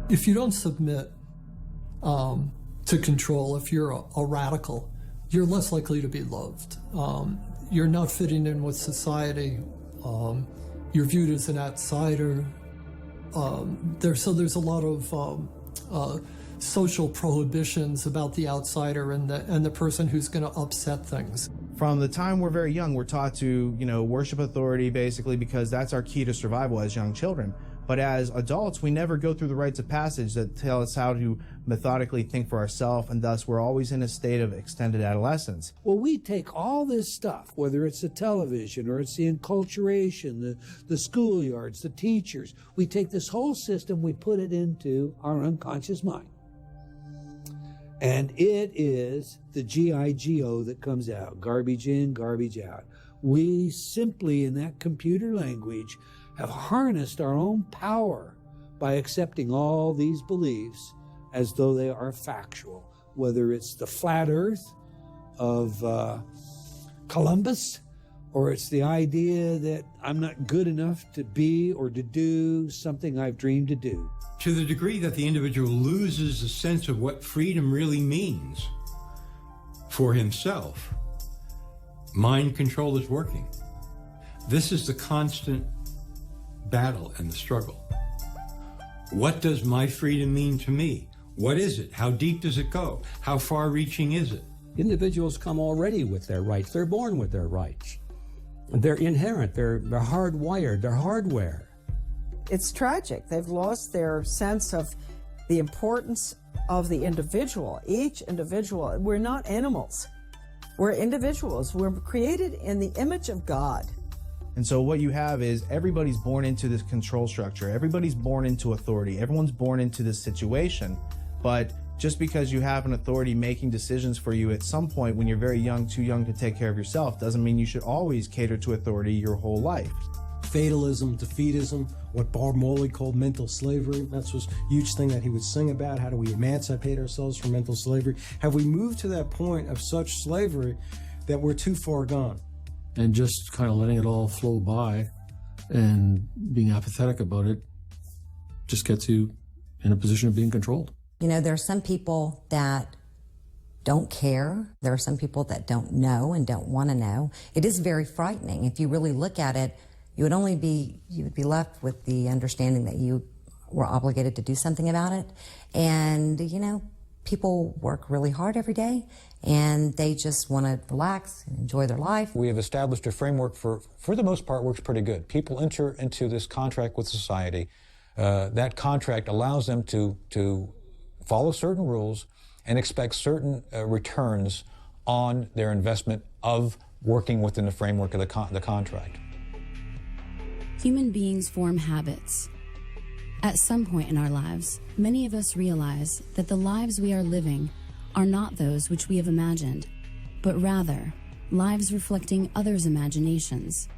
If you don't submit to control, if you're a radical, you're less likely to be loved. You're not fitting in with society. You're viewed as an outsider. There's a lot of social prohibitions about the outsider and the person who's going to upset things. From the time we're very young, we're taught to, worship authority basically because that's our key to survival as young children. But as adults, we never go through the rites of passage that tell us how to methodically think for ourselves, and thus we're always in a state of extended adolescence. Well, we take all this stuff, whether it's the television or it's the enculturation, the schoolyards, the teachers, we take this whole system, we put it into our unconscious mind. And it is the GIGO that comes out, garbage in, garbage out. We simply, in that computer language, have harnessed our own power by accepting all these beliefs as though they are factual, whether it's the flat earth of Columbus, or it's the idea that I'm not good enough to be or to do something I've dreamed to do. To the degree that the individual loses a sense of what freedom really means for himself, mind control is working. This is the constant battle and the struggle. What does my freedom mean to me? What is it? How deep does it go? How far-reaching is it? Individuals come already with their rights. They're born with their rights. They're inherent. They're hardwired. They're hardware. It's tragic. They've lost their sense of the importance of the individual. Each individual. We're not animals. We're individuals. We're created in the image of God. And so what you have is everybody's born into this control structure. Everybody's born into authority. Everyone's born into this situation. But just because you have an authority making decisions for you at some point when you're very young, too young to take care of yourself, doesn't mean you should always cater to authority your whole life. Fatalism, defeatism, what Bob Marley called mental slavery. That's a huge thing that he would sing about. How do we emancipate ourselves from mental slavery? Have we moved to that point of such slavery that we're too far gone? And just kind of letting it all flow by and being apathetic about it just gets you in a position of being controlled. There are some people that don't care. There are some people that don't know and don't want to know. It is very frightening. If you really look at it, you would be left with the understanding that you were obligated to do something about it. And, people work really hard every day and they just want to relax and enjoy their life. We have established a framework for the most part, works pretty good. People enter into this contract with society. That contract allows them to follow certain rules and expect certain returns on their investment of working within the framework of the contract. Human beings form habits. At some point in our lives, many of us realize that the lives we are living are not those which we have imagined, but rather lives reflecting others' imaginations,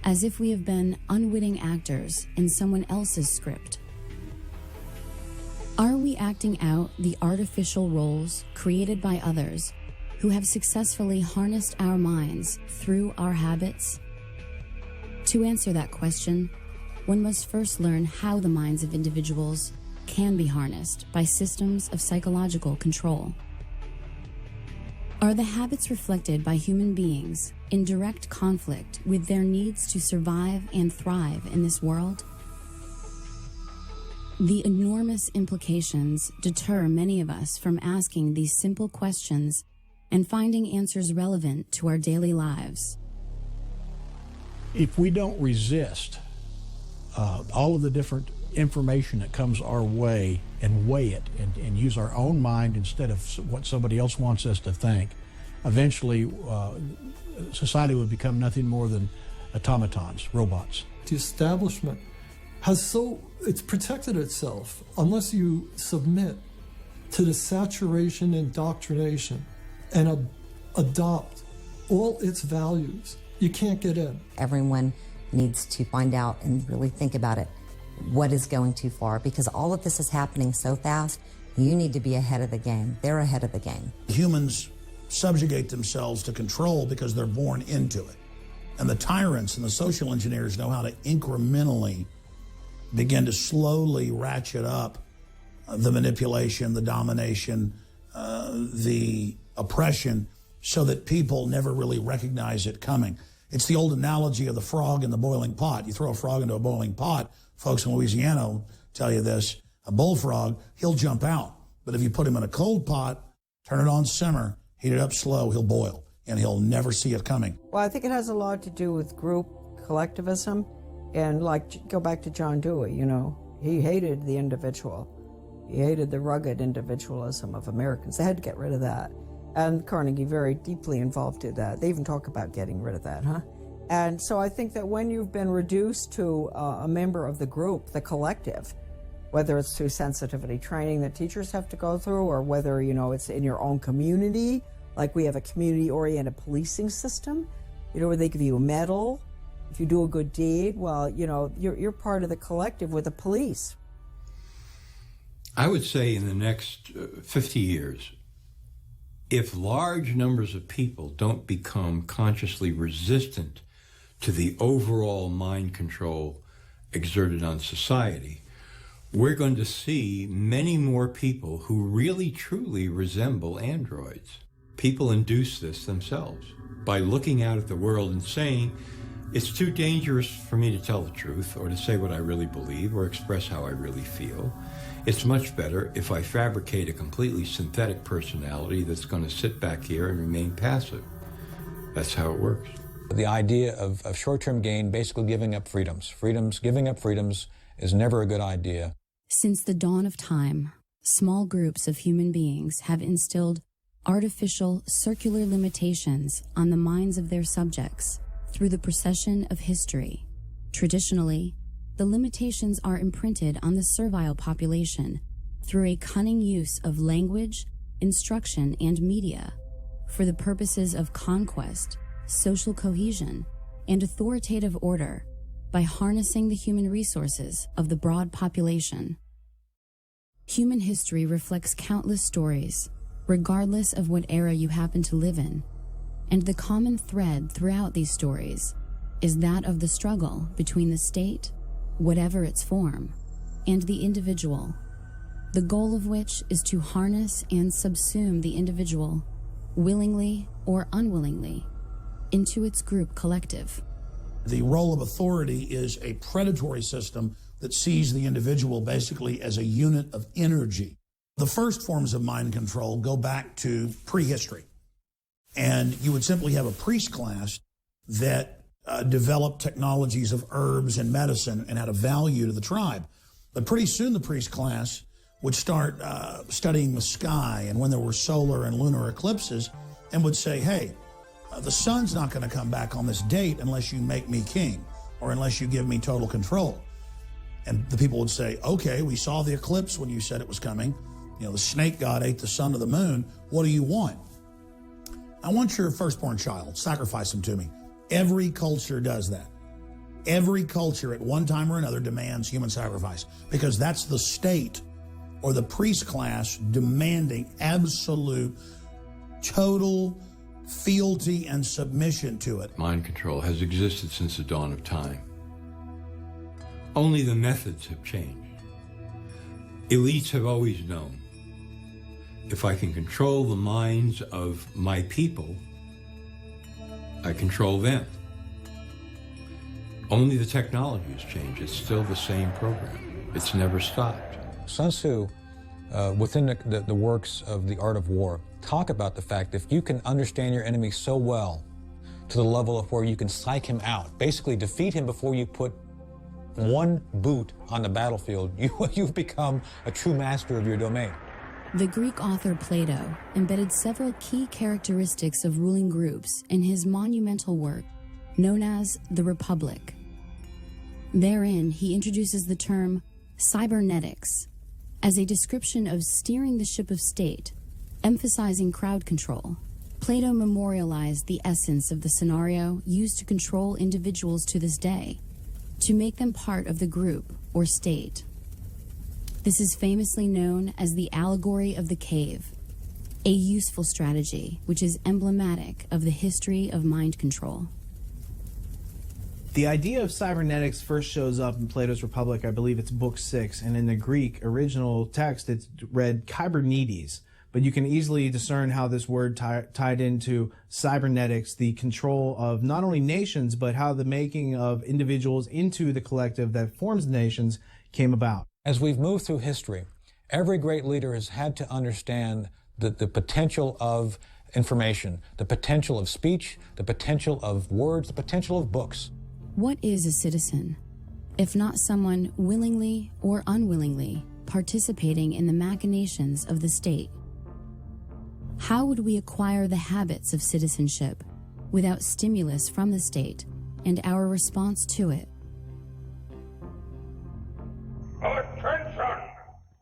as if we have been unwitting actors in someone else's script. Are we acting out the artificial roles created by others who have successfully harnessed our minds through our habits? To answer that question, one must first learn how the minds of individuals can be harnessed by systems of psychological control. Are the habits reflected by human beings in direct conflict with their needs to survive and thrive in this world? The enormous implications deter many of us from asking these simple questions and finding answers relevant to our daily lives. If we don't resist all of the different information that comes our way and weigh it and use our own mind instead of what somebody else wants us to think, eventually society would become nothing more than automatons, robots. The establishment it's protected itself unless you submit to the saturation, indoctrination, and adopt all its values. You can't get in. Everyone needs to find out and really think about it. What is going too far? Because all of this is happening so fast, you need to be ahead of the game. They're ahead of the game. Humans subjugate themselves to control because they're born into it. And the tyrants and the social engineers know how to incrementally begin to slowly ratchet up the manipulation, the domination, the oppression, so that people never really recognize it coming. It's the old analogy of the frog in the boiling pot. You throw a frog into a boiling pot, folks in Louisiana will tell you this, a bullfrog, he'll jump out. But if you put him in a cold pot, turn it on simmer, heat it up slow, he'll boil, and he'll never see it coming. Well, I think it has a lot to do with group collectivism, and like, go back to John Dewey, you know, he hated the individual. He hated the rugged individualism of Americans. They had to get rid of that. And Carnegie very deeply involved in that. They even talk about getting rid of that, huh? And so I think that when you've been reduced to a member of the group, the collective, whether it's through sensitivity training that teachers have to go through, or whether, you know, it's in your own community, like we have a community-oriented policing system, you know, where they give you a medal if you do a good deed. Well, you know, you're part of the collective with the police. I would say in the next 50 years, if large numbers of people don't become consciously resistant to the overall mind control exerted on society, we're going to see many more people who really truly resemble androids. People induce this themselves by looking out at the world and saying, it's too dangerous for me to tell the truth or to say what I really believe or express how I really feel. It's much better if I fabricate a completely synthetic personality that's going to sit back here and remain passive. That's how it works. The idea of short-term gain, basically giving up freedoms. Giving up freedoms is never a good idea. Since the dawn of time, small groups of human beings have instilled artificial circular limitations on the minds of their subjects through the procession of history. Traditionally, the limitations are imprinted on the servile population through a cunning use of language, instruction, and media for the purposes of conquest, social cohesion, and authoritative order by harnessing the human resources of the broad population. Human history reflects countless stories, regardless of what era you happen to live in, and the common thread throughout these stories is that of the struggle between the state, whatever its form, and the individual, the goal of which is to harness and subsume the individual, willingly or unwillingly, into its group collective. The role of authority is a predatory system that sees the individual basically as a unit of energy. The first forms of mind control go back to prehistory. And you would simply have a priest class that developed technologies of herbs and medicine and had a value to the tribe. But pretty soon the priest class would start studying the sky and when there were solar and lunar eclipses, and would say, hey, the sun's not going to come back on this date unless you make me king or unless you give me total control. And the people would say, okay, we saw the eclipse when you said it was coming. You know, the snake god ate the sun to the moon. What do you want? I want your firstborn child. Sacrifice him to me. Every culture does that. Every culture at one time or another demands human sacrifice because that's the state or the priest class demanding absolute, total fealty and submission to it. Mind control has existed since the dawn of time. Only the methods have changed. Elites have always known, if I can control the minds of my people, I control them. Only the technology has changed. It's still the same program. It's never stopped. Sun Tzu, within the works of The Art of War, talk about the fact that if you can understand your enemy so well to the level of where you can psych him out, basically defeat him before you put one boot on the battlefield, you've become a true master of your domain. The Greek author Plato embedded several key characteristics of ruling groups in his monumental work known as The Republic. Therein, he introduces the term cybernetics as a description of steering the ship of state, emphasizing crowd control. Plato memorialized the essence of the scenario used to control individuals to this day, to make them part of the group or state. This is famously known as the allegory of the cave, a useful strategy which is emblematic of the history of mind control. The idea of cybernetics first shows up in Plato's Republic. I believe it's book 6, and in the Greek original text it's read kybernetes. But you can easily discern how this word tied into cybernetics, the control of not only nations, but how the making of individuals into the collective that forms nations came about. As we've moved through history, every great leader has had to understand the potential of information, the potential of speech, the potential of words, the potential of books. What is a citizen, if not someone willingly or unwillingly participating in the machinations of the state? How would we acquire the habits of citizenship without stimulus from the state and our response to it? Attention!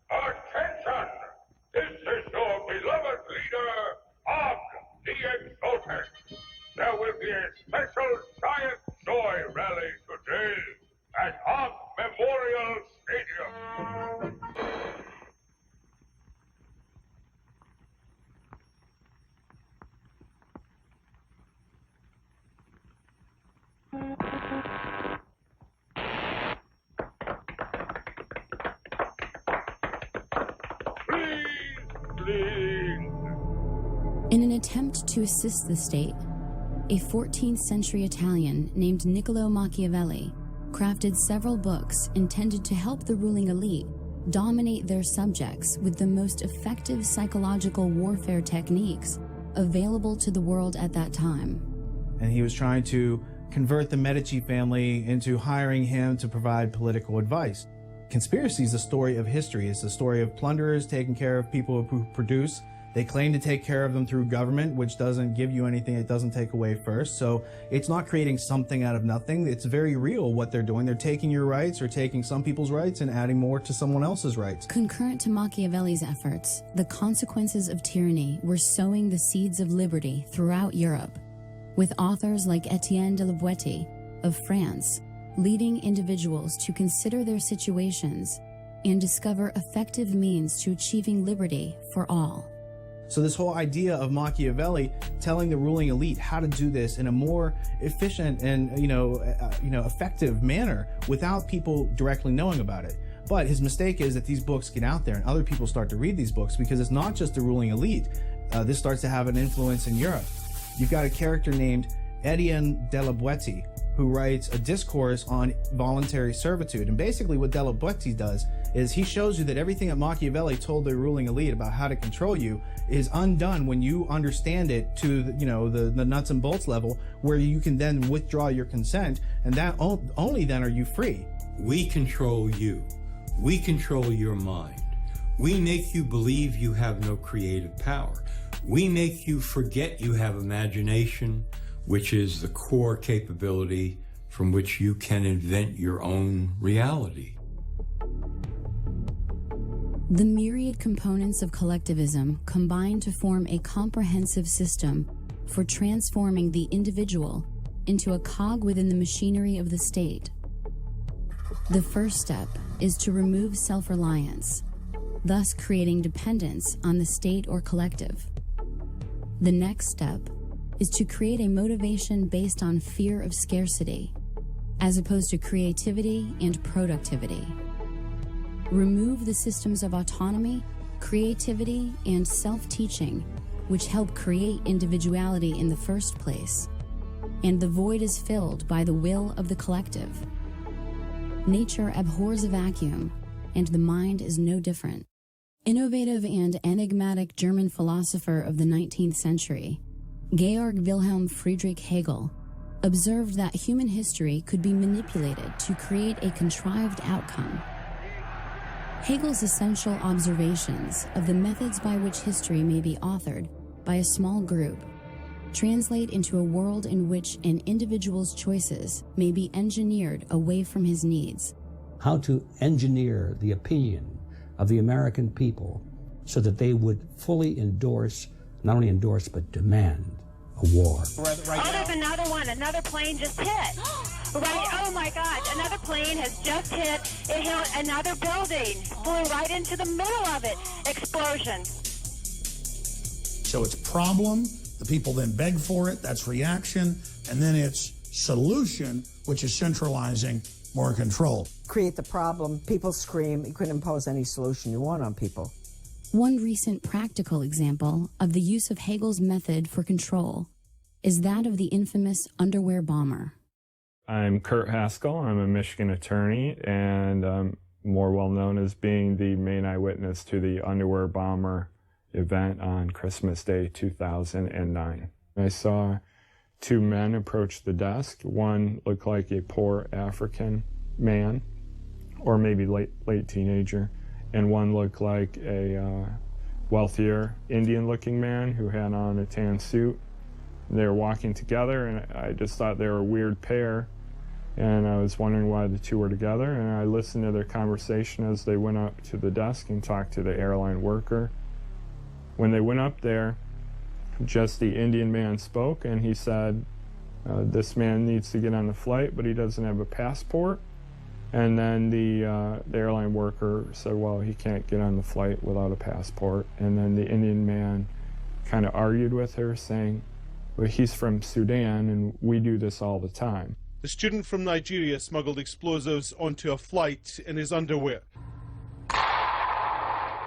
Attention! This is your beloved leader, Og the Exalted. There will be a special giant joy rally today at Og Memorial Stadium. In an attempt to assist the state, a 14th century Italian named Niccolò Machiavelli crafted several books intended to help the ruling elite dominate their subjects with the most effective psychological warfare techniques available to the world at that time. And he was trying to convert the Medici family into hiring him to provide political advice. Conspiracy is a story of history. It's a story of plunderers taking care of people who produce. They claim to take care of them through government, which doesn't give you anything, it doesn't take away first. So it's not creating something out of nothing. It's very real what they're doing. They're taking your rights or taking some people's rights and adding more to someone else's rights. Concurrent to Machiavelli's efforts, the consequences of tyranny were sowing the seeds of liberty throughout Europe, with authors like Etienne de la Boétie of France leading individuals to consider their situations and discover effective means to achieving liberty for all. So this whole idea of Machiavelli telling the ruling elite how to do this in a more efficient and effective manner without people directly knowing about it. But his mistake is that these books get out there and other people start to read these books because it's not just the ruling elite. This starts to have an influence in Europe. You've got a character named Etienne de la Boétie who writes a discourse on voluntary servitude. And basically what de la Boétie does is he shows you that everything that Machiavelli told the ruling elite about how to control you is undone when you understand it to the nuts and bolts level, where you can then withdraw your consent, and that only then are you free. We control you. We control your mind. We make you believe you have no creative power. We make you forget you have imagination, which is the core capability from which you can invent your own reality. The myriad components of collectivism combine to form a comprehensive system for transforming the individual into a cog within the machinery of the state. The first step is to remove self-reliance, thus creating dependence on the state or collective. The next step is to create a motivation based on fear of scarcity, as opposed to creativity and productivity. Remove the systems of autonomy, creativity, and self-teaching, which help create individuality in the first place, and the void is filled by the will of the collective. Nature abhors a vacuum, and the mind is no different. Innovative and enigmatic German philosopher of the 19th century, Georg Wilhelm Friedrich Hegel, observed that human history could be manipulated to create a contrived outcome. Hegel's essential observations of the methods by which history may be authored by a small group translate into a world in which an individual's choices may be engineered away from his needs. How to engineer the opinion of the American people so that they would fully endorse, not only endorse, but demand a war. There's another one. Another plane just hit. Right, oh my God, another plane has just hit. It hit another building, flew right into the middle of it. Explosion. So it's problem, the people then beg for it, that's reaction, and then it's solution, which is centralizing more control. Create the problem, people scream, you couldn't impose any solution you want on people. One recent practical example of the use of Hegel's method for control is that of the infamous underwear bomber. I'm Kurt Haskell. I'm a Michigan attorney, and I'm more well known as being the main eyewitness to the underwear bomber event on Christmas Day 2009. I saw two men approach the desk. One looked like a poor African man, or maybe late teenager, and one looked like a wealthier Indian-looking man who had on a tan suit. They were walking together, and I just thought they were a weird pair, and I was wondering why the two were together, and I listened to their conversation as they went up to the desk and talked to the airline worker. When they went up there, just the Indian man spoke, and he said, this man needs to get on the flight, but he doesn't have a passport. And then the airline worker said, well, he can't get on the flight without a passport. And then the Indian man kind of argued with her, saying, well, he's from Sudan, and we do this all the time. The student from Nigeria smuggled explosives onto a flight in his underwear.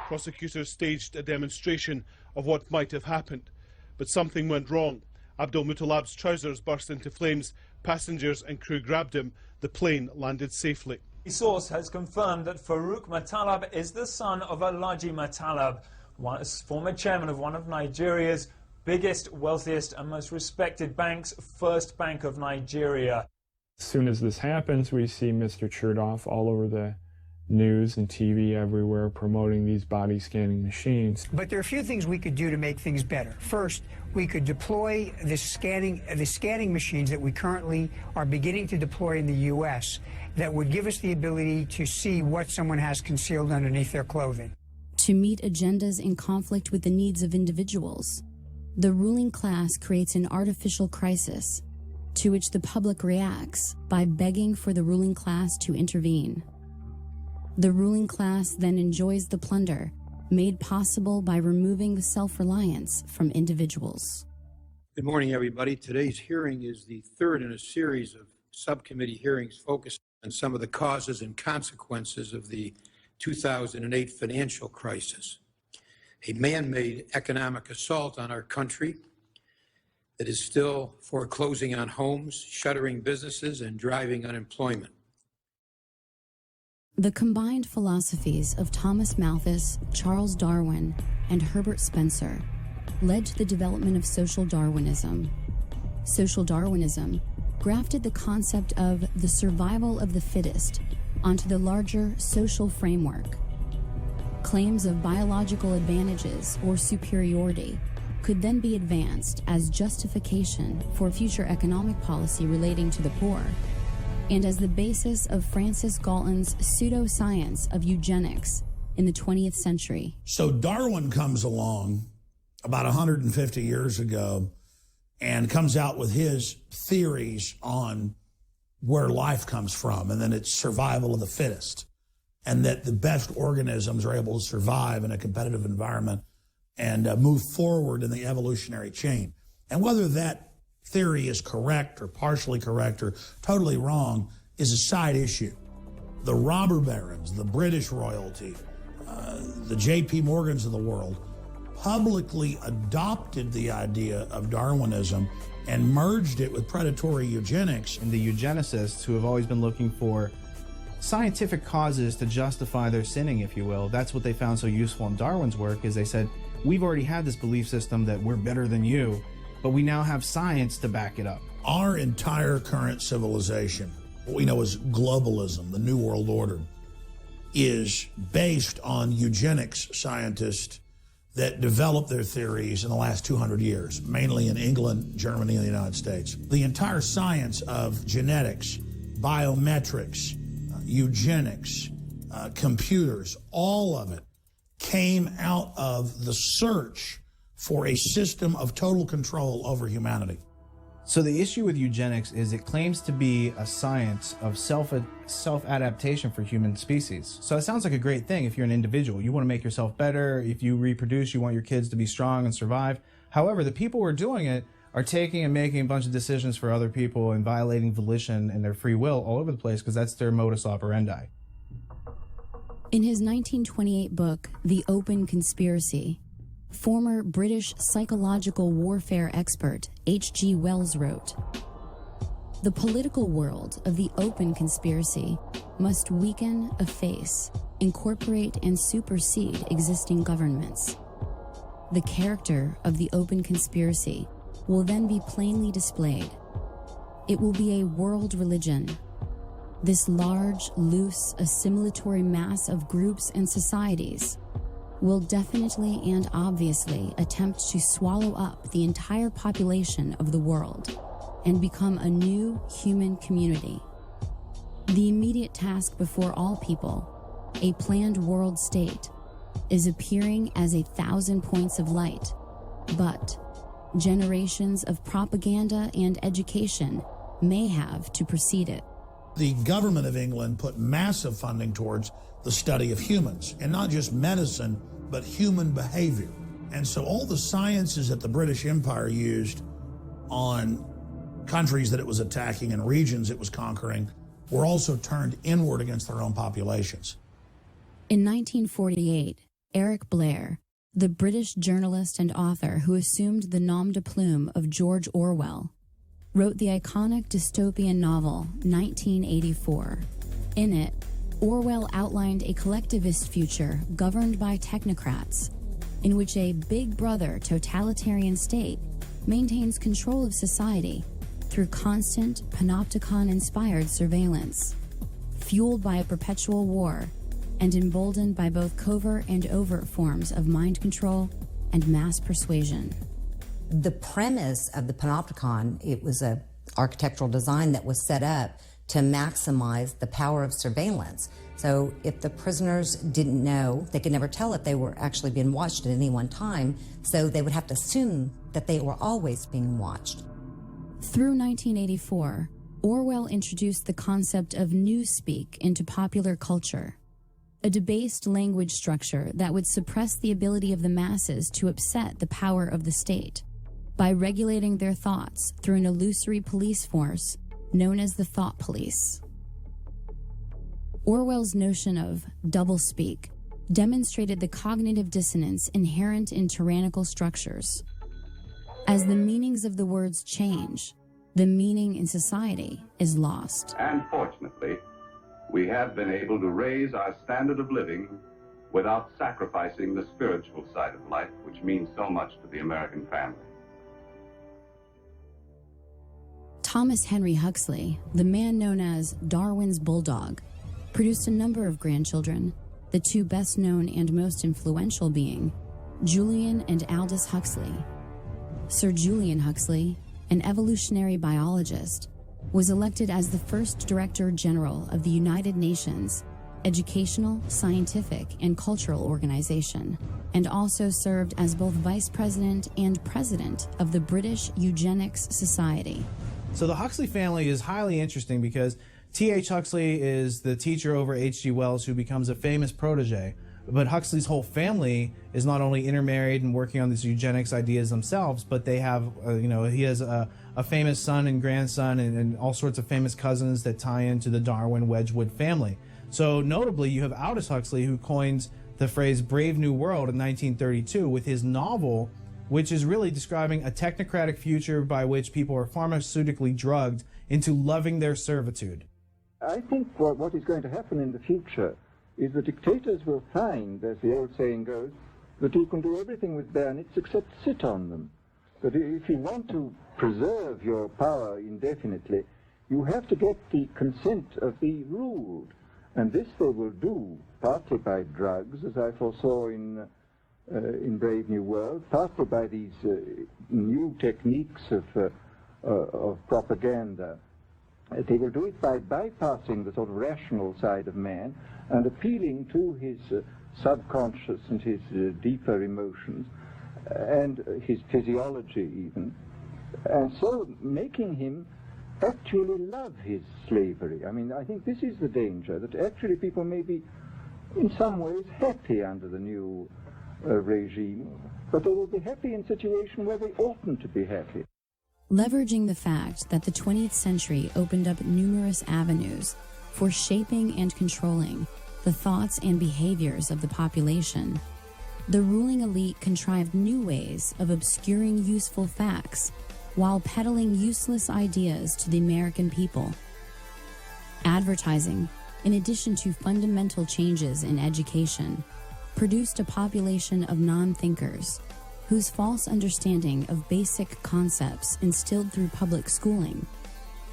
Prosecutors staged a demonstration of what might have happened, but something went wrong. Abdul Muttalab's trousers burst into flames. Passengers and crew grabbed him. The plane landed safely. A source has confirmed that Farouk Muttalab is the son of Alhaji Muttalab, former chairman of one of Nigeria's biggest, wealthiest and most respected banks, First Bank of Nigeria. As soon as this happens, we see Mr. Chertoff all over the news and TV everywhere promoting these body scanning machines. But there are a few things we could do to make things better. First, we could deploy the scanning machines that we currently are beginning to deploy in the U.S. that would give us the ability to see what someone has concealed underneath their clothing. To meet agendas in conflict with the needs of individuals, the ruling class creates an artificial crisis to which the public reacts by begging for the ruling class to intervene. The ruling class then enjoys the plunder made possible by removing the self-reliance from individuals. Good morning, everybody. Today's hearing is the third in a series of subcommittee hearings focused on some of the causes and consequences of the 2008 financial crisis, a man-made economic assault on our country that is still foreclosing on homes, shuttering businesses, and driving unemployment. The combined philosophies of Thomas Malthus, Charles Darwin, and Herbert Spencer led to the development of social Darwinism. Social Darwinism grafted the concept of the survival of the fittest onto the larger social framework. Claims of biological advantages or superiority could then be advanced as justification for future economic policy relating to the poor, and as the basis of Francis Galton's pseudoscience of eugenics in the 20th century. So Darwin comes along about 150 years ago and comes out with his theories on where life comes from, and then it's survival of the fittest, and that the best organisms are able to survive in a competitive environment and move forward in the evolutionary chain. And whether that theory is correct or partially correct or totally wrong is a side issue. The robber barons, the British royalty, the J.P. Morgans of the world publicly adopted the idea of Darwinism and merged it with predatory eugenics. And the eugenicists, who have always been looking for scientific causes to justify their sinning, if you will, that's what they found so useful in Darwin's work, is they said, we've already had this belief system that we're better than you, but we now have science to back it up. Our entire current civilization, what we know as globalism, the New World Order, is based on eugenics scientists that developed their theories in the last 200 years, mainly in England, Germany, and the United States. The entire science of genetics, biometrics, eugenics, computers, all of it came out of the search for a system of total control over humanity. So the issue with eugenics is it claims to be a science of self-adaptation for human species. So it sounds like a great thing if you're an individual. You want to make yourself better. If you reproduce, you want your kids to be strong and survive. However, the people who are doing it are taking and making a bunch of decisions for other people and violating volition and their free will all over the place because that's their modus operandi. In his 1928 book, The Open Conspiracy, former British psychological warfare expert H.G. Wells wrote, "The political world of the open conspiracy must weaken, efface, incorporate, and supersede existing governments. The character of the open conspiracy will then be plainly displayed. It will be a world religion. This large, loose, assimilatory mass of groups and societies will definitely and obviously attempt to swallow up the entire population of the world and become a new human community. The immediate task before all people, a planned world state, is appearing as 1,000 points of light, but generations of propaganda and education may have to precede it." The government of England put massive funding towards the study of humans, and not just medicine, but human behavior. And so all the sciences that the British Empire used on countries that it was attacking and regions it was conquering were also turned inward against their own populations. In 1948, Eric Blair, the British journalist and author who assumed the nom de plume of George Orwell, wrote the iconic dystopian novel 1984. In it, Orwell outlined a collectivist future governed by technocrats, in which a big brother totalitarian state maintains control of society through constant panopticon-inspired surveillance, fueled by a perpetual war and emboldened by both covert and overt forms of mind control and mass persuasion. The premise of the panopticon, it was an architectural design that was set up to maximize the power of surveillance. So if the prisoners didn't know, they could never tell if they were actually being watched at any one time, so they would have to assume that they were always being watched. Through 1984, Orwell introduced the concept of newspeak into popular culture, a debased language structure that would suppress the ability of the masses to upset the power of the state by regulating their thoughts through an illusory police force known as the thought police. Orwell's notion of doublespeak demonstrated the cognitive dissonance inherent in tyrannical structures. As the meanings of the words change, the meaning in society is lost. And fortunately, we have been able to raise our standard of living without sacrificing the spiritual side of life, which means so much to the American family. Thomas Henry Huxley, the man known as Darwin's bulldog, produced a number of grandchildren, the two best known and most influential being Julian and Aldous Huxley. Sir Julian Huxley, an evolutionary biologist, was elected as the first Director General of the United Nations Educational, Scientific, and Cultural Organization, and also served as both Vice President and President of the British Eugenics Society. So the Huxley family is highly interesting because T.H. Huxley is the teacher over H.G. Wells who becomes a famous protege. But Huxley's whole family is not only intermarried and working on these eugenics ideas themselves, but they have, he has a famous son and grandson and all sorts of famous cousins that tie into the Darwin-Wedgwood family. So notably, you have Aldous Huxley, who coins the phrase Brave New World in 1932 with his novel, which is really describing a technocratic future by which people are pharmaceutically drugged into loving their servitude. I think what is going to happen in the future is the dictators will find, as the old saying goes, that you can do everything with bayonets except sit on them. That if you want to preserve your power indefinitely, you have to get the consent of the ruled. And this they will do, partly by drugs, as I foresaw in Brave New World, partly by these new techniques of propaganda. They will do it by bypassing the sort of rational side of man and appealing to his subconscious and his deeper emotions and his physiology even, and so making him actually love his slavery. I mean, I think this is the danger, that actually people may be in some ways happy under the new regime, but they will be happy in a situation where they oughtn't to be happy. leveraging the fact that the 20th century opened up numerous avenues for shaping and controlling the thoughts and behaviors of the population. The ruling elite contrived new ways of obscuring useful facts while peddling useless ideas to the American people. Advertising, in addition to fundamental changes in education, produced a population of non-thinkers whose false understanding of basic concepts instilled through public schooling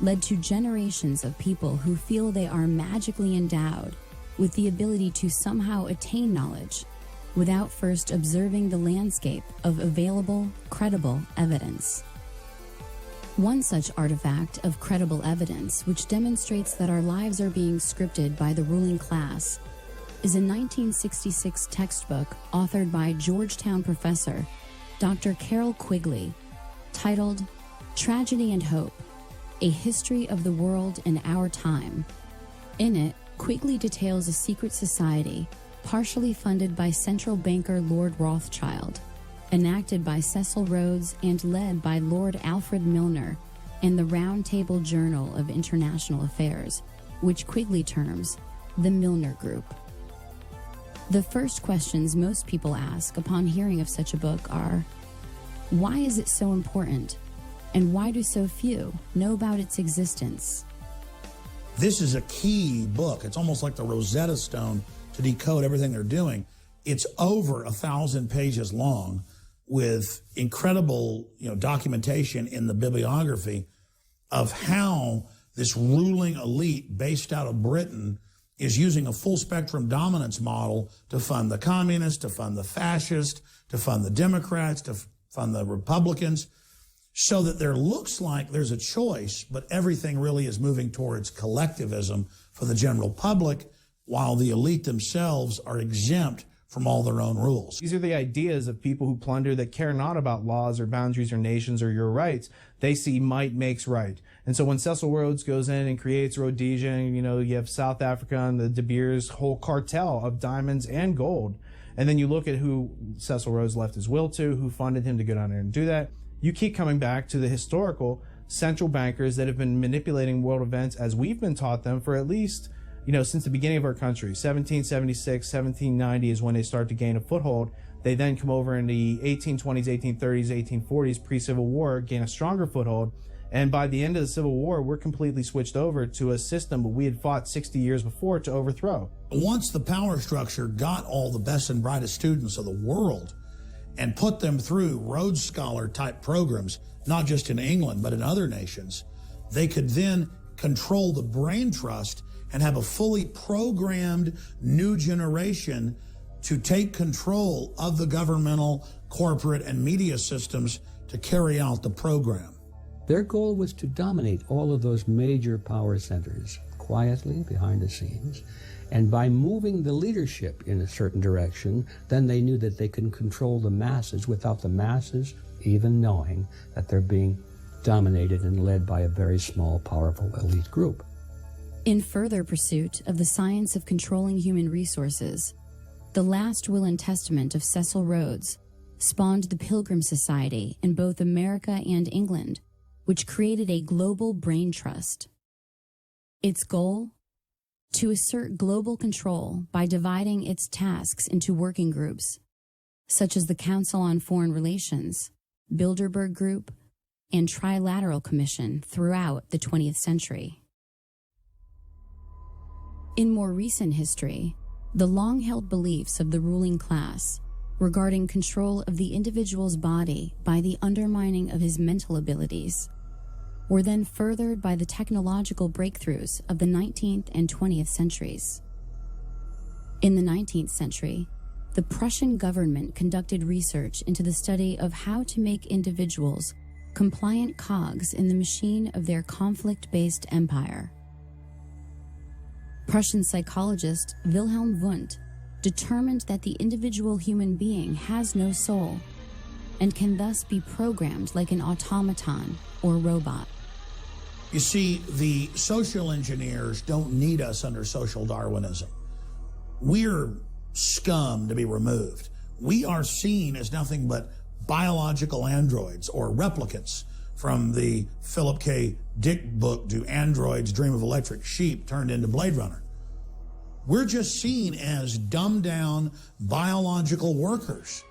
led to generations of people who feel they are magically endowed with the ability to somehow attain knowledge without first observing the landscape of available, credible evidence. One such artifact of credible evidence which demonstrates that our lives are being scripted by the ruling class is a 1966 textbook authored by Georgetown professor Dr. Carroll Quigley, titled Tragedy and Hope, A History of the World in Our Time. In it, Quigley details a secret society partially funded by central banker Lord Rothschild, enacted by Cecil Rhodes and led by Lord Alfred Milner in the Round Table Journal of International Affairs, which Quigley terms the Milner Group. The first questions most people ask upon hearing of such a book are, why is it so important? And why do so few know about its existence? This is a key book. It's almost like the Rosetta Stone to decode everything they're doing. It's over 1,000 pages long with incredible, documentation in the bibliography of how this ruling elite based out of Britain is using a full spectrum dominance model to fund the communists, to fund the fascists, to fund the Democrats, to fund the Republicans, so that there looks like there's a choice, but everything really is moving towards collectivism for the general public, while the elite themselves are exempt from all their own rules. These are the ideas of people who plunder that care not about laws or boundaries or nations or your rights. They see might makes right. And so when Cecil Rhodes goes in and creates Rhodesia, and, you have South Africa and the De Beers whole cartel of diamonds and gold. And then you look at who Cecil Rhodes left his will to, who funded him to go down there and do that. You keep coming back to the historical central bankers that have been manipulating world events as we've been taught them for at least, since the beginning of our country. 1776, 1790 is when they start to gain a foothold. They then come over in the 1820s, 1830s, 1840s, pre-Civil War, gain a stronger foothold. And by the end of the Civil War, we're completely switched over to a system that we had fought 60 years before to overthrow. Once the power structure got all the best and brightest students of the world and put them through Rhodes Scholar type programs, not just in England, but in other nations, they could then control the brain trust and have a fully programmed new generation to take control of the governmental, corporate, and media systems to carry out the program. Their goal was to dominate all of those major power centers quietly behind the scenes. And by moving the leadership in a certain direction, then they knew that they could control the masses without the masses even knowing that they're being dominated and led by a very small, powerful elite group. In further pursuit of the science of controlling human resources, the last will and testament of Cecil Rhodes spawned the Pilgrim Society in both America and England, which created a global brain trust. Its goal? To assert global control by dividing its tasks into working groups, such as the Council on Foreign Relations, Bilderberg Group, and Trilateral Commission throughout the 20th century. In more recent history, the long-held beliefs of the ruling class regarding control of the individual's body by the undermining of his mental abilities were then furthered by the technological breakthroughs of the 19th and 20th centuries. In the 19th century, the Prussian government conducted research into the study of how to make individuals compliant cogs in the machine of their conflict-based empire. Prussian psychologist Wilhelm Wundt determined that the individual human being has no soul and can thus be programmed like an automaton or robot. You see, the social engineers don't need us under social Darwinism. We're scum to be removed. We are seen as nothing but biological androids or replicants from the Philip K. Dick book, Do Androids Dream of Electric Sheep, turned into Blade Runner. We're just seen as dumbed down biological workers.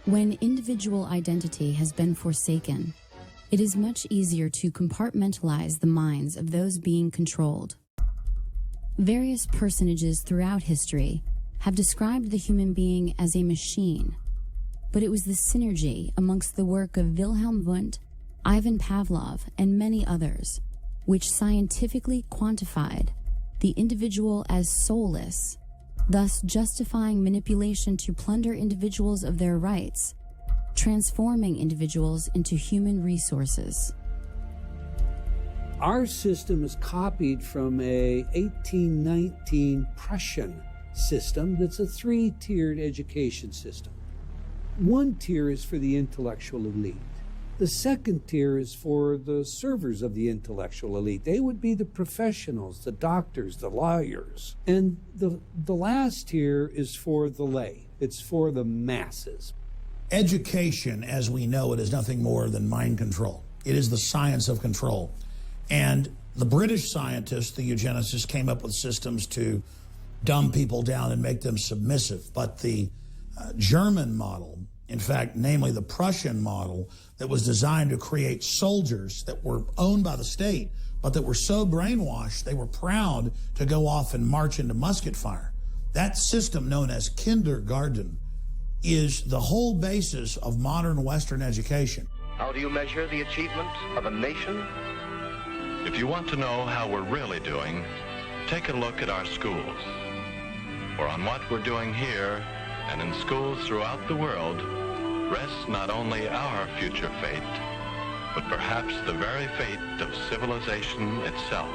When individual identity has been forsaken, it is much easier to compartmentalize the minds of those being controlled. Various personages throughout history have described the human being as a machine, but it was the synergy amongst the work of Wilhelm Wundt, Ivan Pavlov, and many others, which scientifically quantified the individual as soulless, thus justifying manipulation to plunder individuals of their rights, transforming individuals into human resources. Our system is copied from a 1819 Prussian system that's a three-tiered education system. One tier is for the intellectual elite. The second tier is for the servers of the intellectual elite. They would be the professionals, the doctors, the lawyers. And the last tier is for the lay. It's for the masses. Education, as we know it, is nothing more than mind control. It is the science of control. And the British scientists, the eugenicists, came up with systems to dumb people down and make them submissive. But the German model, in fact, namely the Prussian model, that was designed to create soldiers that were owned by the state, but that were so brainwashed they were proud to go off and march into musket fire. That system, known as kindergarten, is the whole basis of modern Western education. How do you measure the achievement of a nation? If you want to know how we're really doing, take a look at our schools. For on what we're doing here and in schools throughout the world rests not only our future fate, but perhaps the very fate of civilization itself.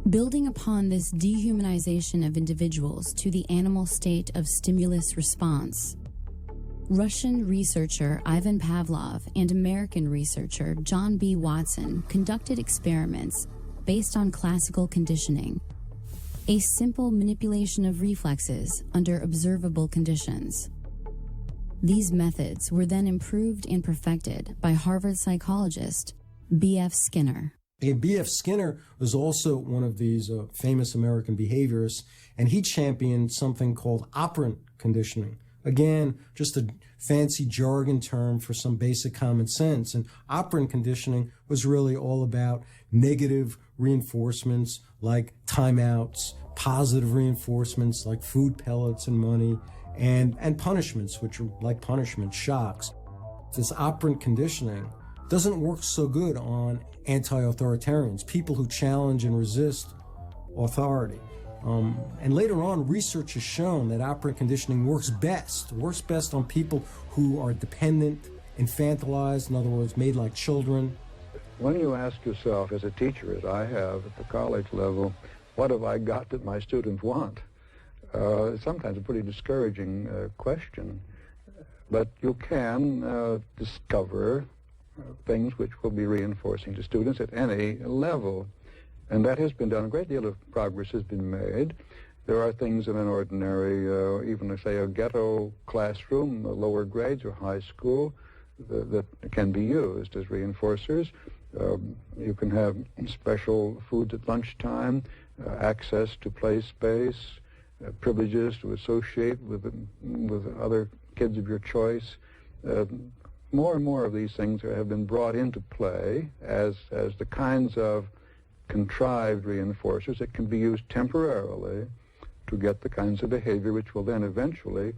Building upon this dehumanization of individuals to the animal state of stimulus response, Russian researcher Ivan Pavlov and American researcher John B. Watson conducted experiments based on classical conditioning, a simple manipulation of reflexes under observable conditions. These methods were then improved and perfected by Harvard psychologist B.F. Skinner. B.F. Skinner was also one of these famous American behaviorists, and he championed something called operant conditioning. Again, just a fancy jargon term for some basic common sense. And operant conditioning was really all about negative reinforcements like timeouts, positive reinforcements like food pellets and money, and punishments, which are like punishment shocks. This operant conditioning doesn't work so good on anti-authoritarians, people who challenge and resist authority. And later on, research has shown that operant conditioning works best on people who are dependent, infantilized, in other words, made like children. When you ask yourself, as a teacher, as I have at the college level, what have I got that my students want? It's sometimes a pretty discouraging question, but you can discover things which will be reinforcing to students at any level. And that has been done. A great deal of progress has been made. There are things in an ordinary, even say a ghetto classroom, lower grades or high school, that can be used as reinforcers. You can have special foods at lunchtime, access to play space, privileges to associate with other kids of your choice. More and more of these things have been brought into play as the kinds of contrived reinforcers that can be used temporarily to get the kinds of behavior which will then eventually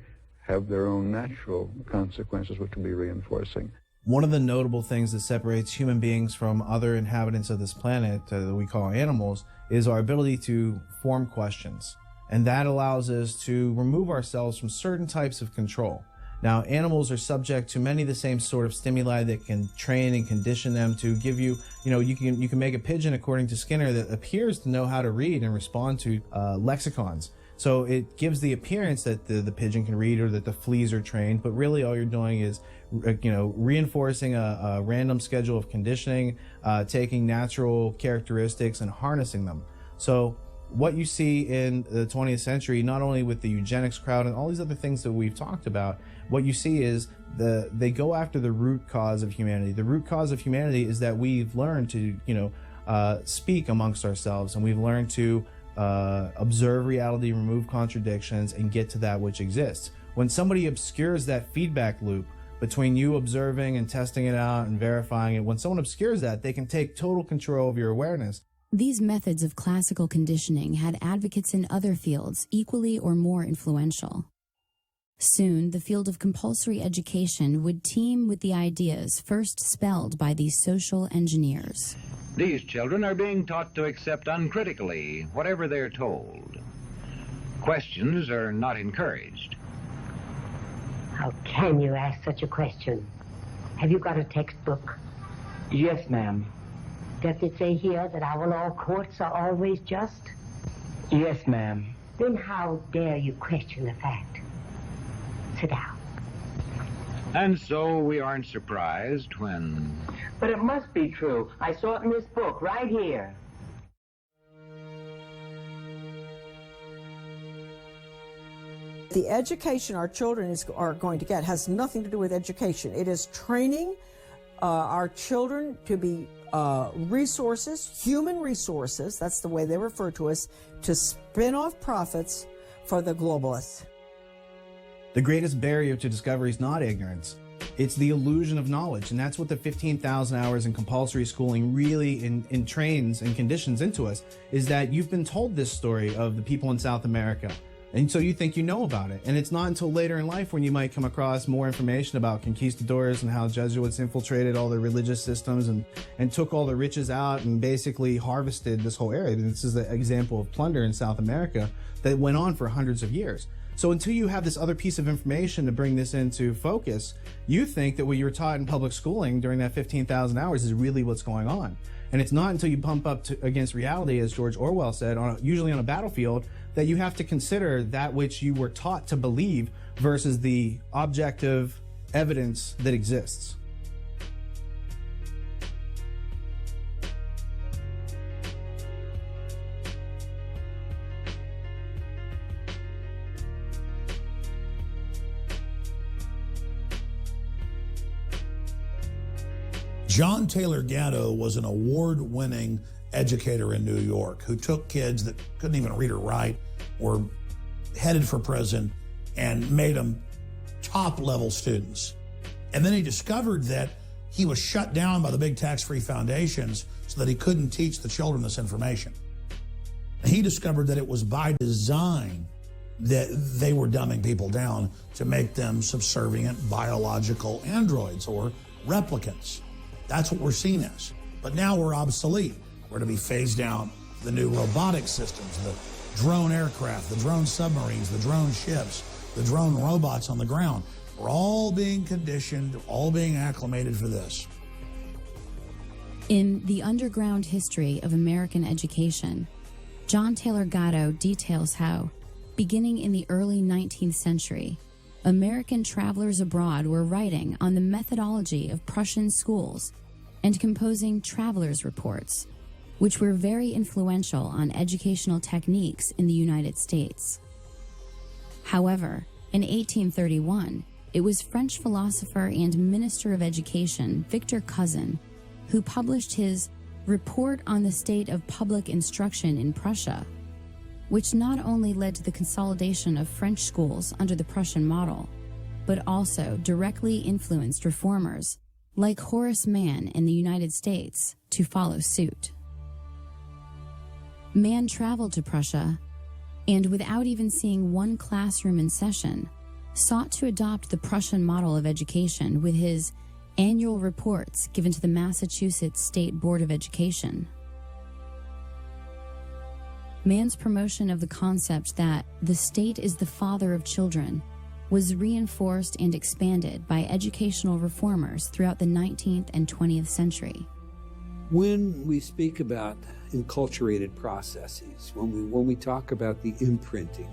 have their own natural consequences, which will be reinforcing. One of the notable things that separates human beings from other inhabitants of this planet that we call animals is our ability to form questions. And that allows us to remove ourselves from certain types of control. Now, animals are subject to many of the same sort of stimuli that can train and condition them to give you, you can make a pigeon, according to Skinner, that appears to know how to read and respond to lexicons. So it gives the appearance that the pigeon can read or that the fleas are trained, but really all you're doing is, reinforcing a random schedule of conditioning, taking natural characteristics and harnessing them. So what you see in the 20th century, not only with the eugenics crowd and all these other things that we've talked about, what you see is they go after the root cause of humanity. The root cause of humanity is that we've learned to, speak amongst ourselves, and we've learned to observe reality, remove contradictions, and get to that which exists. When somebody obscures that feedback loop between you observing and testing it out and verifying it, when someone obscures that, they can take total control of your awareness. These methods of classical conditioning had advocates in other fields equally or more influential. Soon, the field of compulsory education would teem with the ideas first spelled by these social engineers. These children are being taught to accept uncritically whatever they're told. Questions are not encouraged. How can you ask such a question? Have you got a textbook? Yes, ma'am. Does it say here that our law courts are always just? Yes, ma'am. Then how dare you question the fact? Sit down. And so we aren't surprised when... But it must be true. I saw it in this book right here. The education our children are going to get has nothing to do with education. It is training our children to be resources, human resources, that's the way they refer to us, to spin off profits for the globalists. The greatest barrier to discovery is not ignorance. It's the illusion of knowledge, and that's what the 15,000 hours in compulsory schooling really entrains and conditions into us, is that you've been told this story of the people in South America, and so you think you know about it. And it's not until later in life when you might come across more information about conquistadors and how Jesuits infiltrated all the religious systems and took all the riches out and basically harvested this whole area. This is an example of plunder in South America that went on for hundreds of years. So until you have this other piece of information to bring this into focus, you think that what you were taught in public schooling during that 15,000 hours is really what's going on. And it's not until you bump up against reality, as George Orwell said, usually on a battlefield, that you have to consider that which you were taught to believe versus the objective evidence that exists. John Taylor Gatto was an award-winning educator in New York who took kids that couldn't even read or write, were headed for prison, and made them top-level students. And then he discovered that he was shut down by the big tax-free foundations so that he couldn't teach the children this information. He discovered that it was by design that they were dumbing people down to make them subservient biological androids or replicants. That's what we're seen as. But now we're obsolete. We're to be phased out the new robotic systems, the drone aircraft, the drone submarines, the drone ships, the drone robots on the ground. We're all being conditioned, all being acclimated for this. In The Underground History of American Education, John Taylor Gatto details how, beginning in the early 19th century, American travelers abroad were writing on the methodology of Prussian schools and composing travelers' reports, which were very influential on educational techniques in the United States. However, in 1831, it was French philosopher and Minister of Education Victor Cousin who published his Report on the State of Public Instruction in Prussia, which not only led to the consolidation of French schools under the Prussian model, but also directly influenced reformers like Horace Mann in the United States to follow suit. Mann traveled to Prussia and, without even seeing one classroom in session, sought to adopt the Prussian model of education with his annual reports given to the Massachusetts State Board of Education. Mann's promotion of the concept that the state is the father of children was reinforced and expanded by educational reformers throughout the 19th and 20th century. When we speak about enculturated processes, when we talk about the imprinting,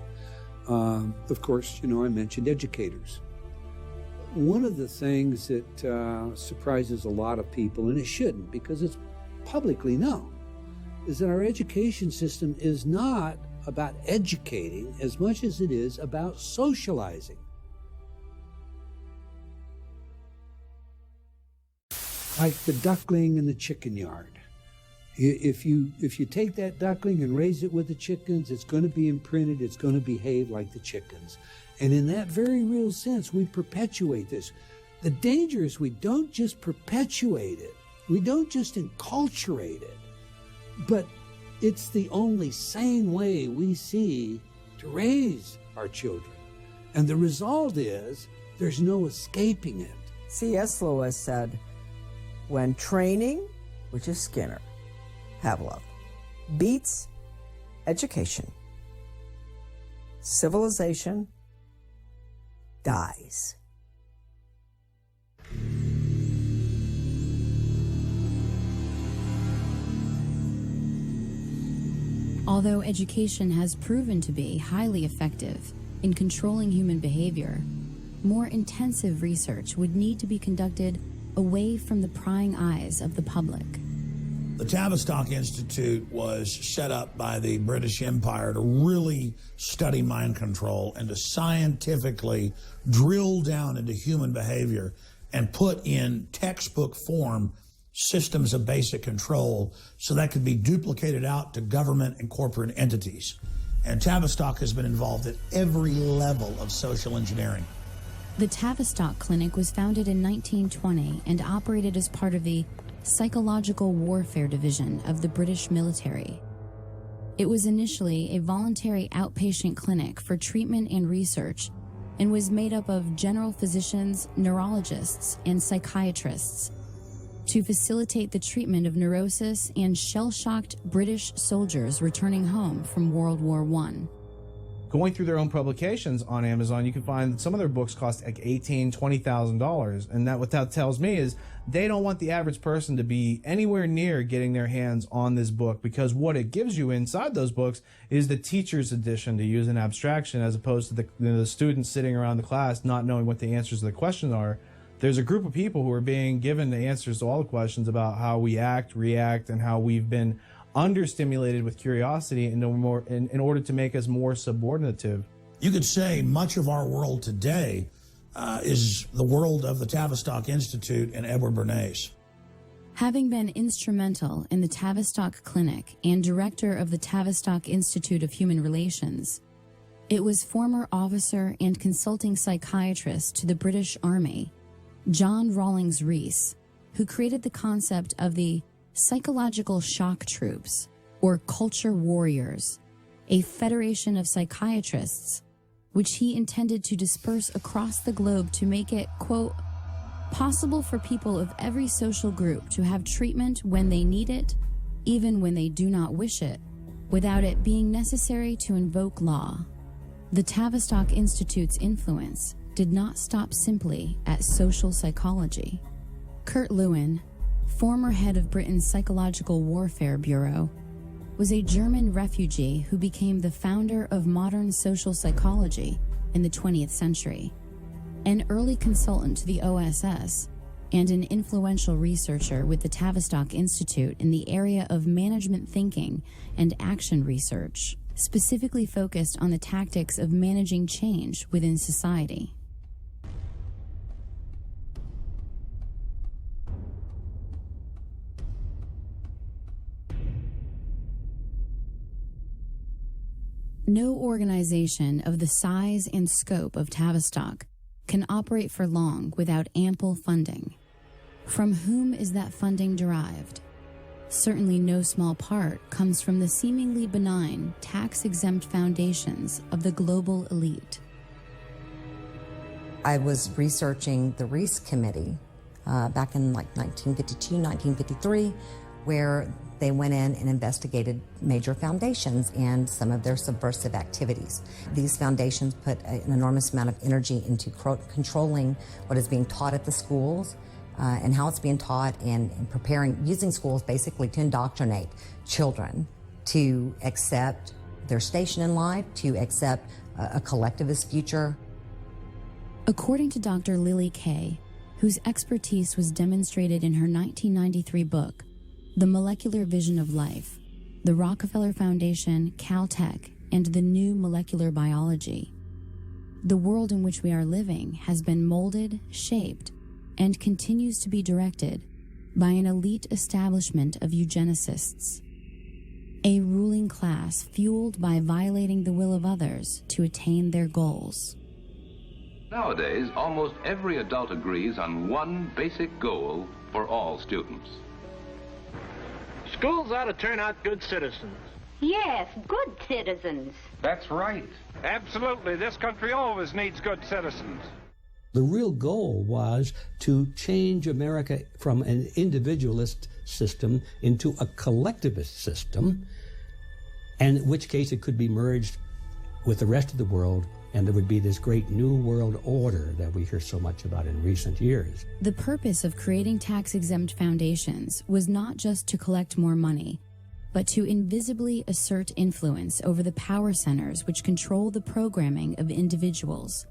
of course, I mentioned educators. One of the things that surprises a lot of people, and it shouldn't because it's publicly known, is that our education system is not about educating as much as it is about socializing. like the duckling in the chicken yard. If you take that duckling and raise it with the chickens, it's going to be imprinted, it's going to behave like the chickens. And in that very real sense, we perpetuate this. The danger is we don't just perpetuate it, we don't just enculturate it, but it's the only sane way we see to raise our children. And the result is there's no escaping it. C.S. Lewis said, when training, which is Skinner, Pavlov, beats education, civilization dies. Although education has proven to be highly effective in controlling human behavior, more intensive research would need to be conducted away from the prying eyes of the public. The Tavistock Institute was set up by the British Empire to really study mind control and to scientifically drill down into human behavior and put in textbook form systems of basic control so that could be duplicated out to government and corporate entities. And Tavistock has been involved at every level of social engineering. The Tavistock Clinic was founded in 1920 and operated as part of the Psychological Warfare Division of the British military. It was initially a voluntary outpatient clinic for treatment and research and was made up of general physicians, neurologists, and psychiatrists to facilitate the treatment of neurosis and shell-shocked British soldiers returning home from World War I. Going through their own publications on Amazon, you can find that some of their books cost like $18,000, $20,000. And what that tells me is they don't want the average person to be anywhere near getting their hands on this book, because what it gives you inside those books is the teacher's edition, to use an abstraction, as opposed to the students sitting around the class not knowing what the answers to the questions are. There's a group of people who are being given the answers to all the questions about how we act, react, and how we've been understimulated with curiosity in order to make us more subordinative. You could say much of our world today is the world of the Tavistock Institute and Edward Bernays. Having been instrumental in the Tavistock Clinic and director of the Tavistock Institute of Human Relations, it was former officer and consulting psychiatrist to the British Army, John Rawlings Rees, who created the concept of the psychological shock troops, or culture warriors, a federation of psychiatrists, which he intended to disperse across the globe to make it, quote, possible for people of every social group to have treatment when they need it, even when they do not wish it, without it being necessary to invoke law. The Tavistock Institute's influence did not stop simply at social psychology. Kurt Lewin, former head of Britain's Psychological Warfare Bureau, was a German refugee who became the founder of modern social psychology in the 20th century, an early consultant to the OSS, and an influential researcher with the Tavistock Institute in the area of management thinking and action research, specifically focused on the tactics of managing change within society. No organization of the size and scope of Tavistock can operate for long without ample funding. From whom is that funding derived? Certainly no small part comes from the seemingly benign, tax-exempt foundations of the global elite. I was researching the Rees Committee back in like 1952, 1953, where they went in and investigated major foundations and some of their subversive activities. These foundations put an enormous amount of energy into controlling what is being taught at the schools and how it's being taught, and preparing, using schools basically to indoctrinate children to accept their station in life, to accept a collectivist future. According to Dr. Lily Kay, whose expertise was demonstrated in her 1993 book, The Molecular Vision of Life, the Rockefeller Foundation, Caltech, and the New Molecular Biology, the world in which we are living has been molded, shaped, and continues to be directed by an elite establishment of eugenicists, a ruling class fueled by violating the will of others to attain their goals. Nowadays, almost every adult agrees on one basic goal for all students. Schools ought to turn out good citizens. Yes, good citizens. That's right. Absolutely. This country always needs good citizens. The real goal was to change America from an individualist system into a collectivist system, and in which case it could be merged with the rest of the world, and there would be this great new world order that we hear so much about in recent years. The purpose of creating tax-exempt foundations was not just to collect more money, but to invisibly assert influence over the power centers which control the programming of individuals,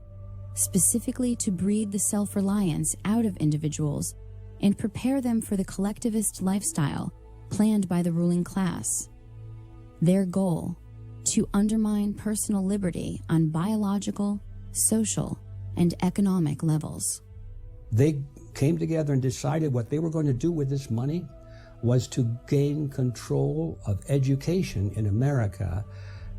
specifically to breed the self-reliance out of individuals and prepare them for the collectivist lifestyle planned by the ruling class. Their goal: to undermine personal liberty on biological, social, and economic levels. They came together and decided what they were going to do with this money was to gain control of education in America,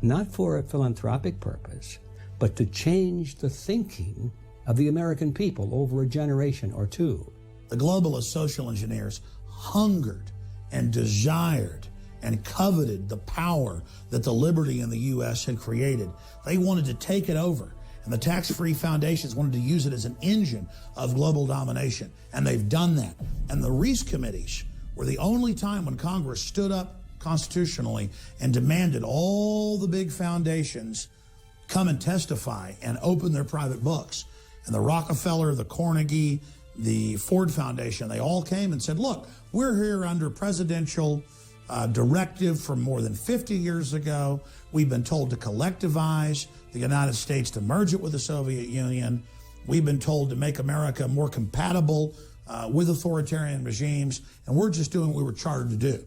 not for a philanthropic purpose, but to change the thinking of the American people over a generation or two. The globalist social engineers hungered and desired and coveted the power that the liberty in the U.S. had created. They wanted to take it over, and the tax-free foundations wanted to use it as an engine of global domination, and they've done that. And the Reese committees were the only time when Congress stood up constitutionally and demanded all the big foundations come and testify and open their private books. And the Rockefeller, the Carnegie, the Ford Foundation, they all came and said, look, we're here under presidential directive from more than 50 years ago. We've been told to collectivize the United States, to merge it with the Soviet Union. We've been told to make America more compatible with authoritarian regimes, and we're just doing what we were chartered to do.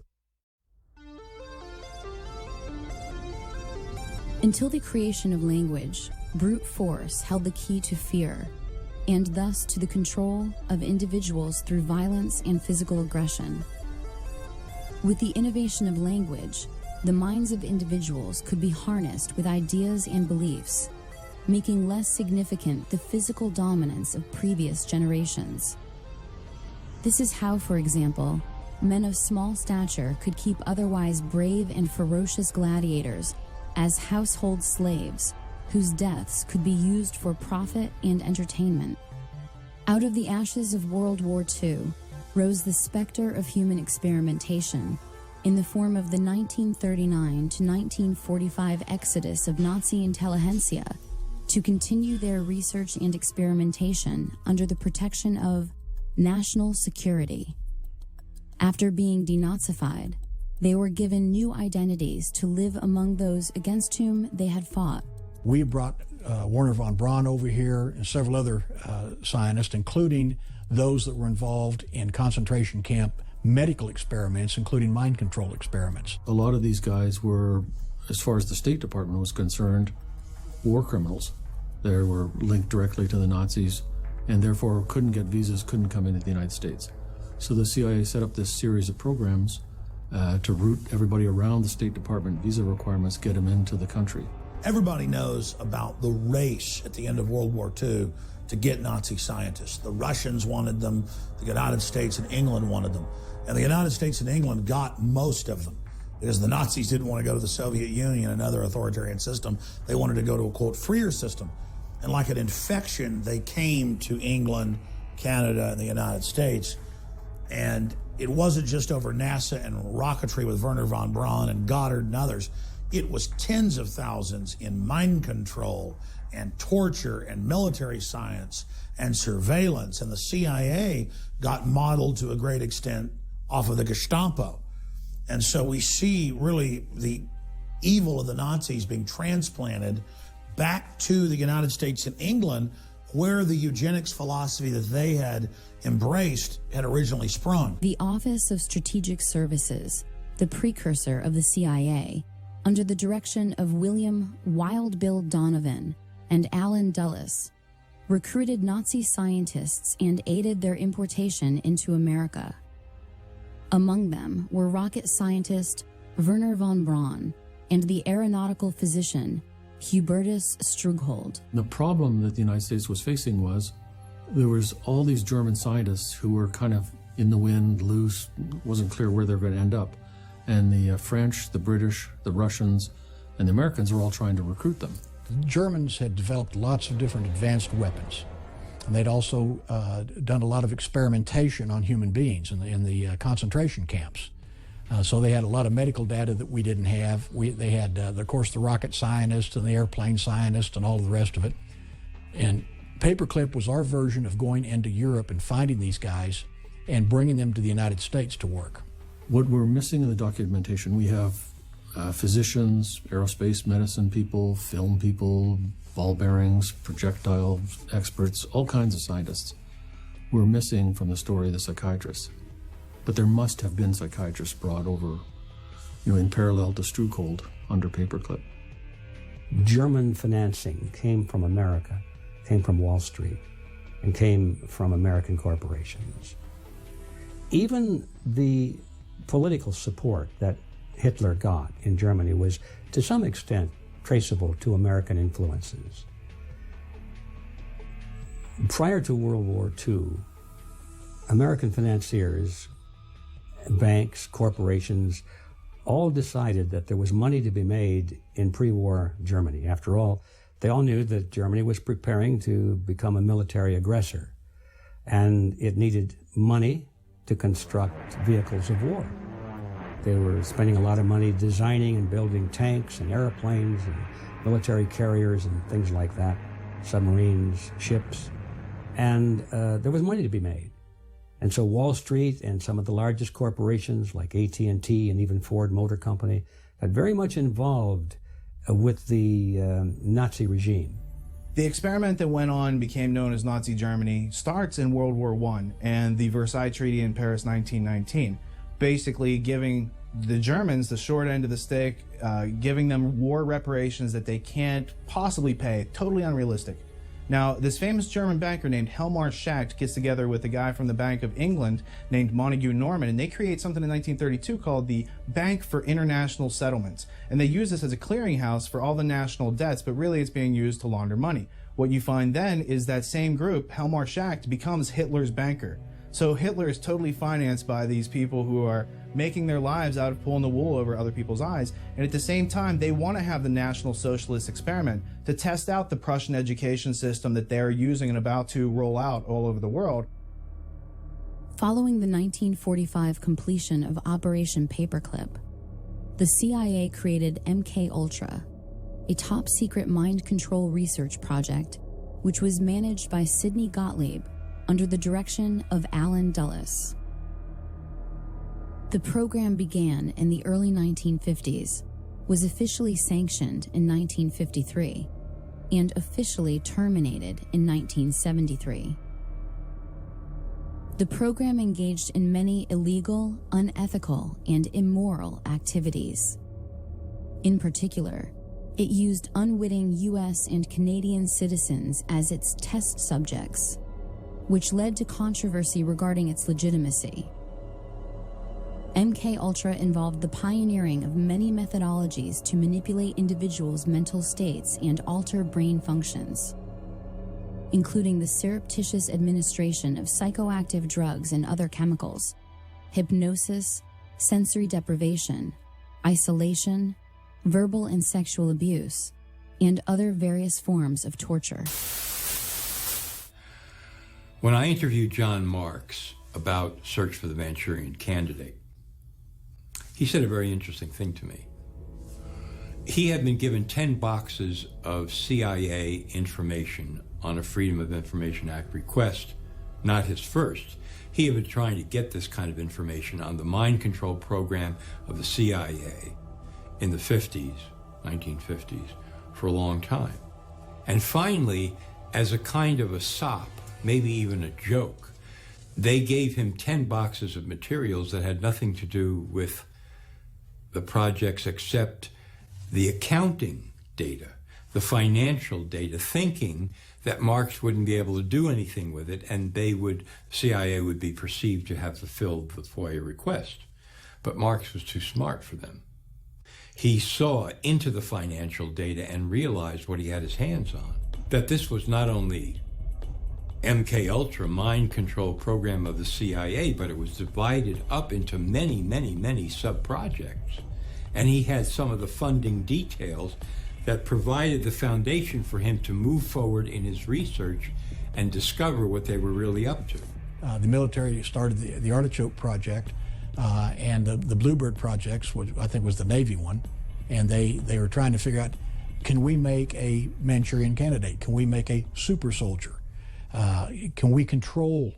Until the creation of language, brute force held the key to fear, and thus to the control of individuals through violence and physical aggression. With the innovation of language, the minds of individuals could be harnessed with ideas and beliefs, making less significant the physical dominance of previous generations. This is how, for example, men of small stature could keep otherwise brave and ferocious gladiators as household slaves, whose deaths could be used for profit and entertainment. Out of the ashes of World War II rose the specter of human experimentation in the form of the 1939 to 1945 exodus of Nazi intelligentsia to continue their research and experimentation under the protection of national security. After being denazified, they were given new identities to live among those against whom they had fought. We brought Werner von Braun over here and several other scientists, including those that were involved in concentration camp medical experiments, including mind control experiments. A lot of these guys were, as far as the State Department was concerned, war criminals. They were linked directly to the Nazis and therefore couldn't get visas, couldn't come into the United States. So the CIA set up this series of programs to route everybody around the State Department visa requirements, get them into the country. Everybody knows about the race at the end of World War II to get Nazi scientists. The Russians wanted them, the United States and England wanted them. And the United States and England got most of them because the Nazis didn't want to go to the Soviet Union, another authoritarian system. They wanted to go to a, quote, freer system. And like an infection, they came to England, Canada, and the United States. And it wasn't just over NASA and rocketry with Werner von Braun and Goddard and others. It was tens of thousands in mind control and torture and military science and surveillance. And the CIA got modeled to a great extent off of the Gestapo. And so we see really the evil of the Nazis being transplanted back to the United States and England, where the eugenics philosophy that they had embraced had originally sprung. The Office of Strategic Services, the precursor of the CIA, under the direction of William Wild Bill Donovan and Allen Dulles, recruited Nazi scientists and aided their importation into America. Among them were rocket scientist Wernher von Braun and the aeronautical physician Hubertus Strughold. The problem that the United States was facing was there was all these German scientists who were kind of in the wind, loose, wasn't clear where they were going to end up. And the French, the British, the Russians, and the Americans were all trying to recruit them. The Germans had developed lots of different advanced weapons. And they'd also done a lot of experimentation on human beings in the concentration camps. So they had a lot of medical data that we didn't have. They had, of course, the rocket scientists and the airplane scientists and all the rest of it. And Paperclip was our version of going into Europe and finding these guys and bringing them to the United States to work. What we're missing in the documentation, we have physicians, aerospace medicine people, film people, ball bearings, projectile experts, all kinds of scientists. We're missing from the story the psychiatrists. But there must have been psychiatrists brought over, in parallel to Strughold under Paperclip. German financing came from America, came from Wall Street, and came from American corporations. Even the political support that Hitler got in Germany was, to some extent, traceable to American influences. Prior to World War II, American financiers, banks, corporations, all decided that there was money to be made in pre-war Germany. After all, they all knew that Germany was preparing to become a military aggressor, and it needed money to construct vehicles of war. They were spending a lot of money designing and building tanks and airplanes and military carriers and things like that, submarines, ships, and there was money to be made. And so Wall Street and some of the largest corporations like AT&T and even Ford Motor Company got very much involved with the Nazi regime. The experiment that went on became known as Nazi Germany starts in World War I and the Versailles Treaty in Paris 1919, basically giving the Germans the short end of the stick, giving them war reparations that they can't possibly pay, totally unrealistic. Now, this famous German banker named Hjalmar Schacht gets together with a guy from the Bank of England named Montague Norman, and they create something in 1932 called the Bank for International Settlements. And they use this as a clearinghouse for all the national debts, but really it's being used to launder money. What you find then is that same group, Hjalmar Schacht, becomes Hitler's banker. So Hitler is totally financed by these people who are making their lives out of pulling the wool over other people's eyes. And at the same time, they want to have the National Socialist experiment to test out the Prussian education system that they're using and about to roll out all over the world. Following the 1945 completion of Operation Paperclip, the CIA created MK-Ultra, a top-secret mind control research project which was managed by Sidney Gottlieb under the direction of Alan Dulles. The program began in the early 1950s, was officially sanctioned in 1953, and officially terminated in 1973. The program engaged in many illegal, unethical, and immoral activities. In particular, it used unwitting U.S. and Canadian citizens as its test subjects, which led to controversy regarding its legitimacy. MK-Ultra involved the pioneering of many methodologies to manipulate individuals' mental states and alter brain functions, including the surreptitious administration of psychoactive drugs and other chemicals, hypnosis, sensory deprivation, isolation, verbal and sexual abuse, and other various forms of torture. When I interviewed John Marks about Search for the Manchurian Candidate, he said a very interesting thing to me. He had been given 10 boxes of CIA information on a Freedom of Information Act request, not his first. He had been trying to get this kind of information on the mind control program of the CIA in the 1950s, for a long time. And finally, as a kind of a sop, maybe even a joke, they gave him 10 boxes of materials that had nothing to do with the projects except the accounting data, the financial data, thinking that Marx wouldn't be able to do anything with it, and CIA would be perceived to have fulfilled the FOIA request. But Marx was too smart for them. He saw into the financial data and realized what he had his hands on, that this was not only MK Ultra mind control program of the CIA, but it was divided up into many, many, many sub-projects. And he had some of the funding details that provided the foundation for him to move forward in his research and discover what they were really up to. The military started the Artichoke Project and the Bluebird projects, which I think was the Navy one, and they were trying to figure out, can we make a Manchurian Candidate? Can we make a super soldier? Can we control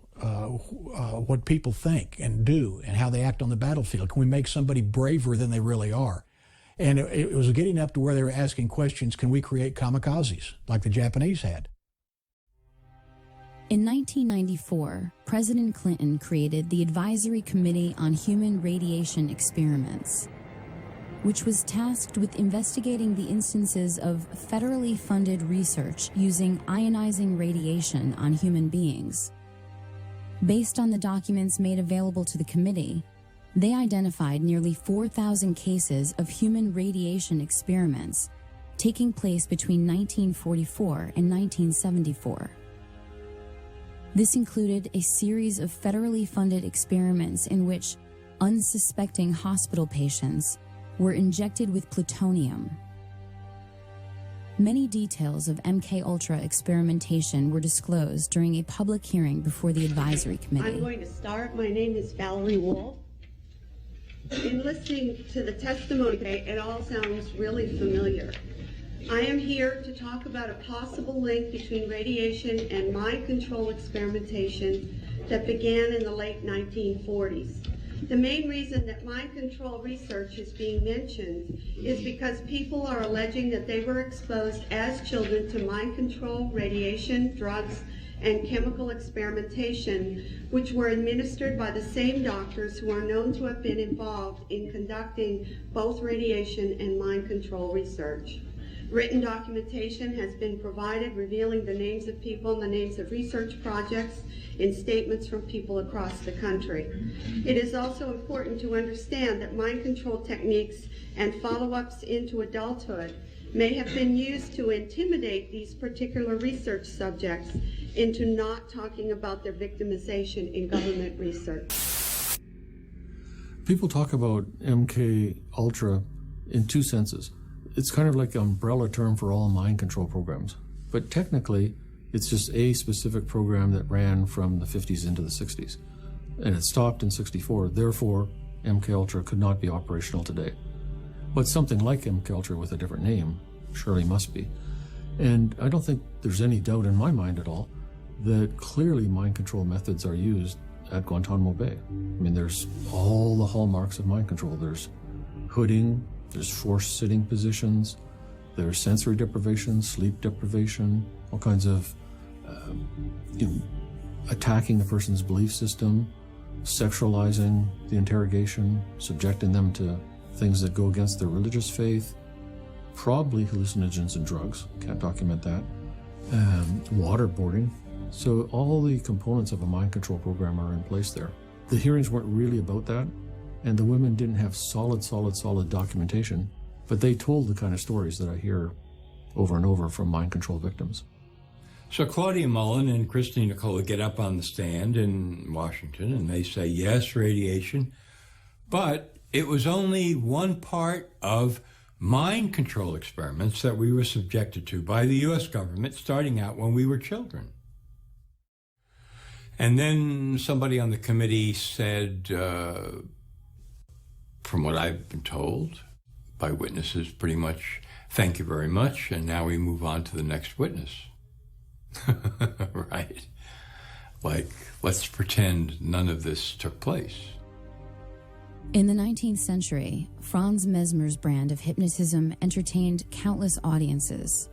what people think and do and how they act on the battlefield? Can we make somebody braver than they really are? And it was getting up to where they were asking questions, can we create kamikazes like the Japanese had? In 1994, President Clinton created the Advisory Committee on Human Radiation Experiments, which was tasked with investigating the instances of federally funded research using ionizing radiation on human beings. Based on the documents made available to the committee, they identified nearly 4,000 cases of human radiation experiments taking place between 1944 and 1974. This included a series of federally funded experiments in which unsuspecting hospital patients were injected with plutonium. Many details of MKUltra experimentation were disclosed during a public hearing before the advisory committee. I'm going to start. My name is Valerie Wolf. In listening to the testimony today, it all sounds really familiar. I am here to talk about a possible link between radiation and mind control experimentation that began in the late 1940s. The main reason that mind control research is being mentioned is because people are alleging that they were exposed as children to mind control, radiation, drugs, and chemical experimentation, which were administered by the same doctors who are known to have been involved in conducting both radiation and mind control research. Written documentation has been provided revealing the names of people and the names of research projects in statements from people across the country. It is also important to understand that mind control techniques and follow-ups into adulthood may have been used to intimidate these particular research subjects into not talking about their victimization in government research. People talk about MK Ultra in two senses. It's kind of like an umbrella term for all mind control programs. But technically, it's just a specific program that ran from the 50s into the 60s. And it stopped in 64. Therefore, MK Ultra could not be operational today. But something like MK Ultra with a different name surely must be. And I don't think there's any doubt in my mind at all that clearly mind control methods are used at Guantanamo Bay. I mean, there's all the hallmarks of mind control. There's hooding, there's forced sitting positions, there's sensory deprivation, sleep deprivation, all kinds of attacking a person's belief system, sexualizing the interrogation, subjecting them to things that go against their religious faith, probably hallucinogens and drugs, can't document that, waterboarding. So all the components of a mind control program are in place there. The hearings weren't really about that, and the women didn't have solid documentation, but they told the kind of stories that I hear over and over from mind control victims. So Claudia Mullen and Christine Nicola get up on the stand in Washington and they say, yes, radiation, but it was only one part of mind control experiments that we were subjected to by the U.S. government starting out when we were children. And then somebody on the committee said, from what I've been told by witnesses, pretty much, thank you very much, and now we move on to the next witness. Right? Like, let's pretend none of this took place. In the 19th century, Franz Mesmer's brand of hypnotism entertained countless audiences,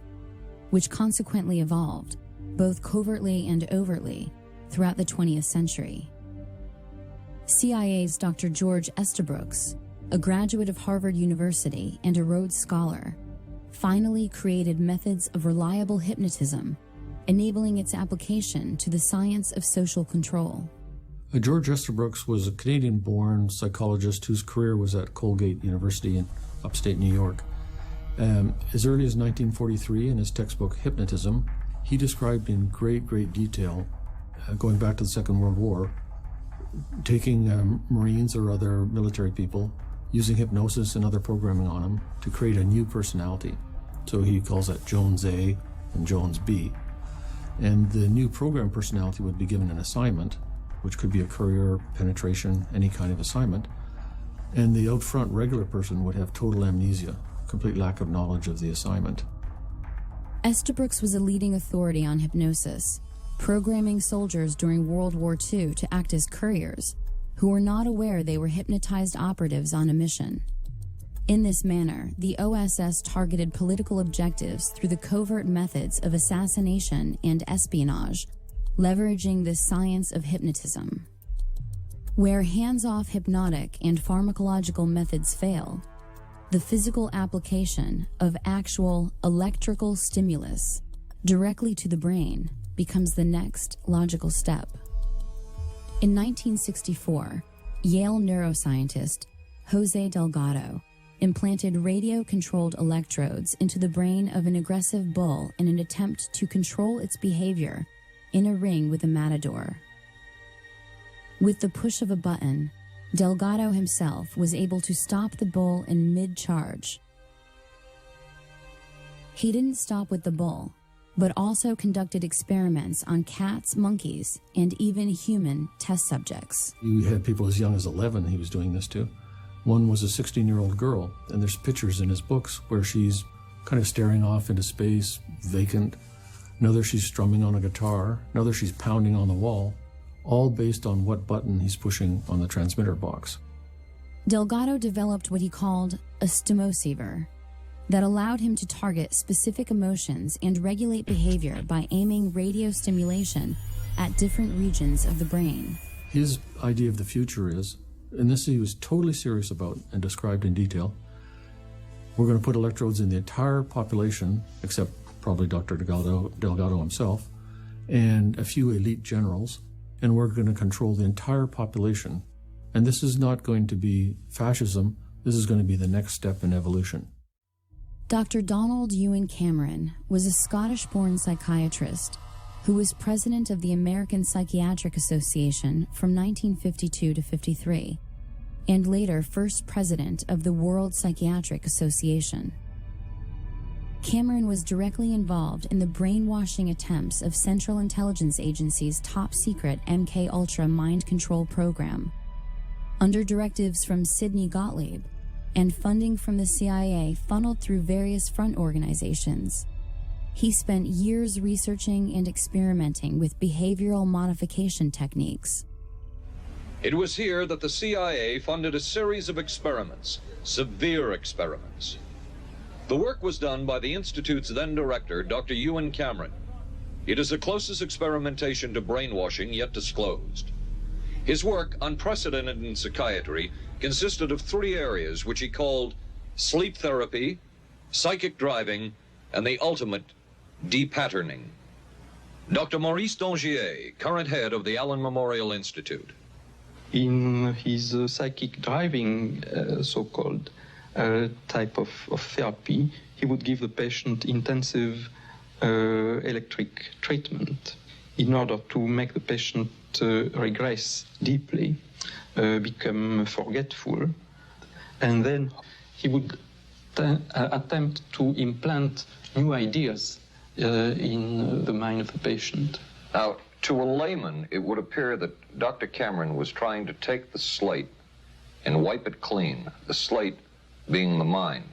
which consequently evolved, both covertly and overtly, throughout the 20th century. CIA's Dr. George Estabrooks, a graduate of Harvard University and a Rhodes Scholar, finally created methods of reliable hypnotism enabling its application to the science of social control. George Estabrooks was a Canadian-born psychologist whose career was at Colgate University in upstate New York. As early as 1943, in his textbook Hypnotism, he described in great detail, going back to the Second World War, taking Marines or other military people, using hypnosis and other programming on them to create a new personality. So he calls that Jones A and Jones B. And the new program personality would be given an assignment, which could be a career, penetration, any kind of assignment. And the out front regular person would have total amnesia, complete lack of knowledge of the assignment. Estabrooks was a leading authority on hypnosis, programming soldiers during World War II to act as couriers, who were not aware they were hypnotized operatives on a mission. In this manner, the OSS targeted political objectives through the covert methods of assassination and espionage, leveraging the science of hypnotism. Where hands-off hypnotic and pharmacological methods fail, the physical application of actual electrical stimulus directly to the brain becomes the next logical step. In 1964, Yale neuroscientist Jose Delgado implanted radio-controlled electrodes into the brain of an aggressive bull in an attempt to control its behavior in a ring with a matador. With the push of a button, Delgado himself was able to stop the bull in mid-charge. He didn't stop with the bull, but also conducted experiments on cats, monkeys, and even human test subjects. You had people as young as 11 he was doing this to. One was a 16-year-old girl, and there's pictures in his books where she's kind of staring off into space, vacant. Another, she's strumming on a guitar. Another, she's pounding on the wall, all based on what button he's pushing on the transmitter box. Delgado developed what he called a stimoceiver that allowed him to target specific emotions and regulate behavior by aiming radio stimulation at different regions of the brain. His idea of the future is, and this he was totally serious about and described in detail, we're going to put electrodes in the entire population, except probably Dr. Delgado himself, and a few elite generals, and we're going to control the entire population. And this is not going to be fascism, this is going to be the next step in evolution. Dr. Donald Ewan Cameron was a Scottish-born psychiatrist who was president of the American Psychiatric Association from 1952 to 53, and later first president of the World Psychiatric Association. Cameron was directly involved in the brainwashing attempts of Central Intelligence Agency's top-secret MK-Ultra mind control program. Under directives from Sidney Gottlieb and funding from the CIA funneled through various front organizations, he spent years researching and experimenting with behavioral modification techniques. It was here that the CIA funded a series of experiments, severe experiments. The work was done by the Institute's then director, Dr. Ewan Cameron. It is the closest experimentation to brainwashing yet disclosed. His work, unprecedented in psychiatry, consisted of 3 areas which he called sleep therapy, psychic driving, and the ultimate depatterning. Dr. Maurice Dongier, current head of the Allen Memorial Institute. In his psychic driving, so-called type of therapy, he would give the patient intensive electric treatment in order to make the patient regress deeply, become forgetful, and then he would attempt to implant new ideas in the mind of the patient. Now, to a layman, it would appear that Dr. Cameron was trying to take the slate and wipe it clean, the slate being the mind.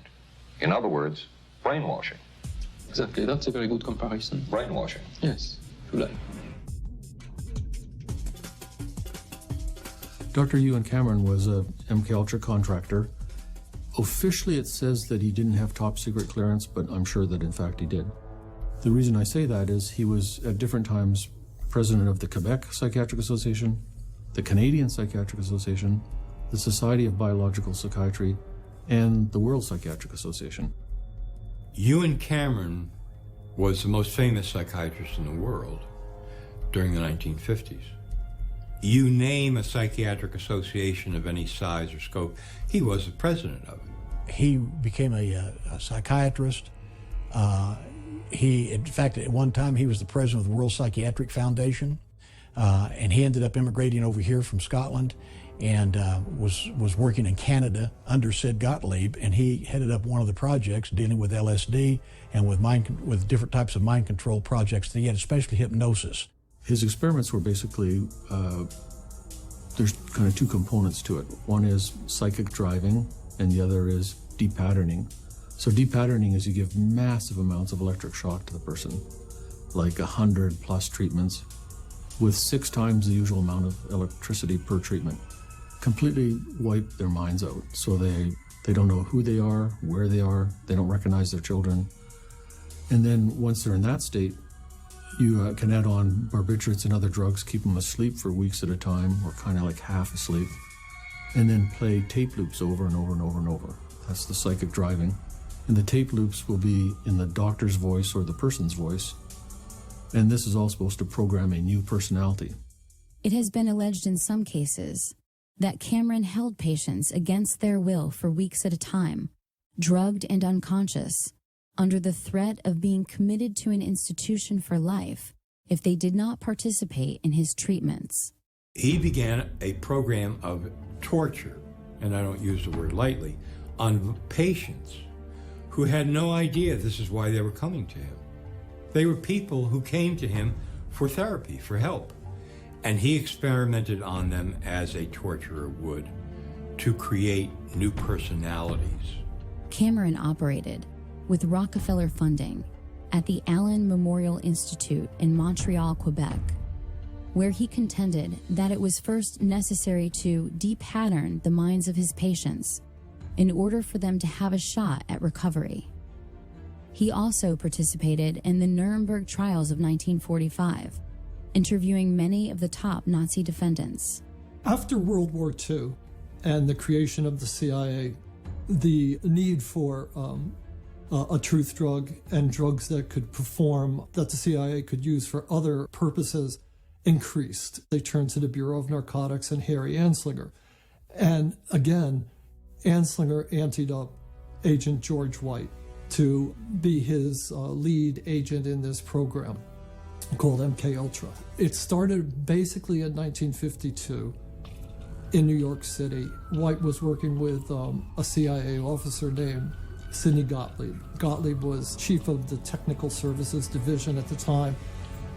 In other words, brainwashing. Exactly, that's a very good comparison. Brainwashing. Yes, if you like. Dr. Ewan Cameron was a MKUltra contractor. Officially, it says that he didn't have top secret clearance, but I'm sure that in fact he did. The reason I say that is he was at different times president of the Quebec Psychiatric Association, the Canadian Psychiatric Association, the Society of Biological Psychiatry, and the World Psychiatric Association. Ewan Cameron was the most famous psychiatrist in the world during the 1950s. You name a psychiatric association of any size or scope, he was the president of it. He became a psychiatrist. In fact, at one time he was the president of the World Psychiatric Foundation, and he ended up immigrating over here from Scotland and was working in Canada under Sid Gottlieb, and he headed up one of the projects dealing with LSD and with different types of mind control projects that he had, especially hypnosis. His experiments were basically, there's kind of two components to it. One is psychic driving, and the other is depatterning. So depatterning is you give massive amounts of electric shock to the person, like 100+ treatments, with 6 times the usual amount of electricity per treatment. Completely wipe their minds out, so they don't know who they are, where they are, they don't recognize their children. And then once they're in that state, you can add on barbiturates and other drugs, keep them asleep for weeks at a time, or kind of like half asleep, and then play tape loops over and over and over and over. That's the psychic driving. And the tape loops will be in the doctor's voice or the person's voice. And this is all supposed to program a new personality. It has been alleged in some cases that Cameron held patients against their will for weeks at a time, drugged and unconscious, under the threat of being committed to an institution for life if they did not participate in his treatments. He began a program of torture, and I don't use the word lightly, on patients who had no idea this is why they were coming to him. They were people who came to him for therapy, for help. And he experimented on them as a torturer would, to create new personalities. Cameron operated, with Rockefeller funding, at the Allen Memorial Institute in Montreal, Quebec, where he contended that it was first necessary to depattern the minds of his patients in order for them to have a shot at recovery. He also participated in the Nuremberg trials of 1945, interviewing many of the top Nazi defendants. After World War II and the creation of the CIA, the need for a truth drug and drugs that could perform, that the CIA could use for other purposes, increased. They turned to the Bureau of Narcotics and Harry Anslinger. And again, Anslinger anteed up Agent George White to be his lead agent in this program called MK-Ultra. It started basically in 1952 in New York City. White was working with a CIA officer named Sidney Gottlieb. Gottlieb was chief of the Technical Services Division at the time,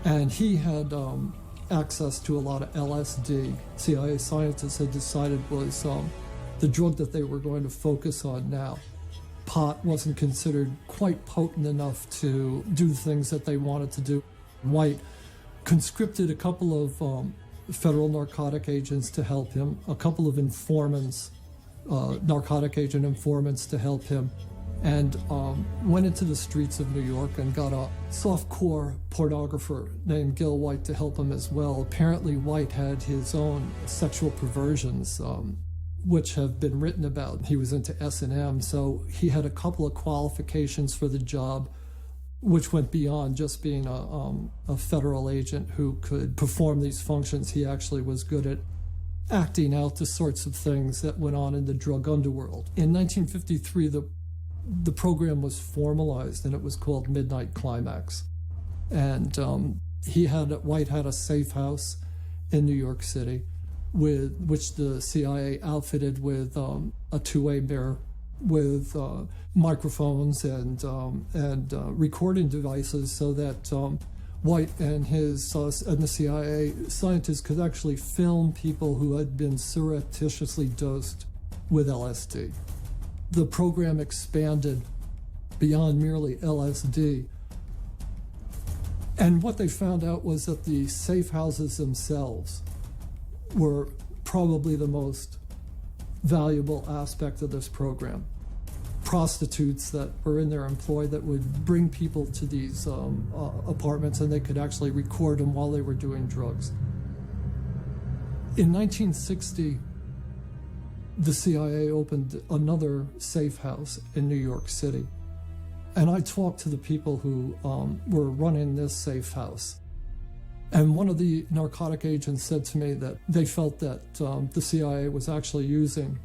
and he had access to a lot of LSD. CIA scientists had decided was the drug that they were going to focus on now. Pot wasn't considered quite potent enough to do the things that they wanted to do. White conscripted a couple of federal narcotic agents to help him, a couple of informants, narcotic agent informants to help him, and went into the streets of New York and got a softcore pornographer named Gil White to help him as well. Apparently White had his own sexual perversions, which have been written about. He was into S&M, so he had a couple of qualifications for the job, which went beyond just being a federal agent who could perform these functions. He actually was good at acting out the sorts of things that went on in the drug underworld. In 1953, the program was formalized, and it was called Midnight Climax. And White had a safe house in New York City, which the CIA outfitted with a two-way mirror with microphones and recording devices, so that White and the CIA scientists could actually film people who had been surreptitiously dosed with LSD. The program expanded beyond merely LSD. And what they found out was that the safe houses themselves were probably the most valuable aspect of this program. Prostitutes that were in their employ that would bring people to these apartments, and they could actually record them while they were doing drugs. In 1960, the CIA opened another safe house in New York City, And I talked to the people who were running this safe house. And one of the narcotic agents said to me that they felt that the CIA was actually using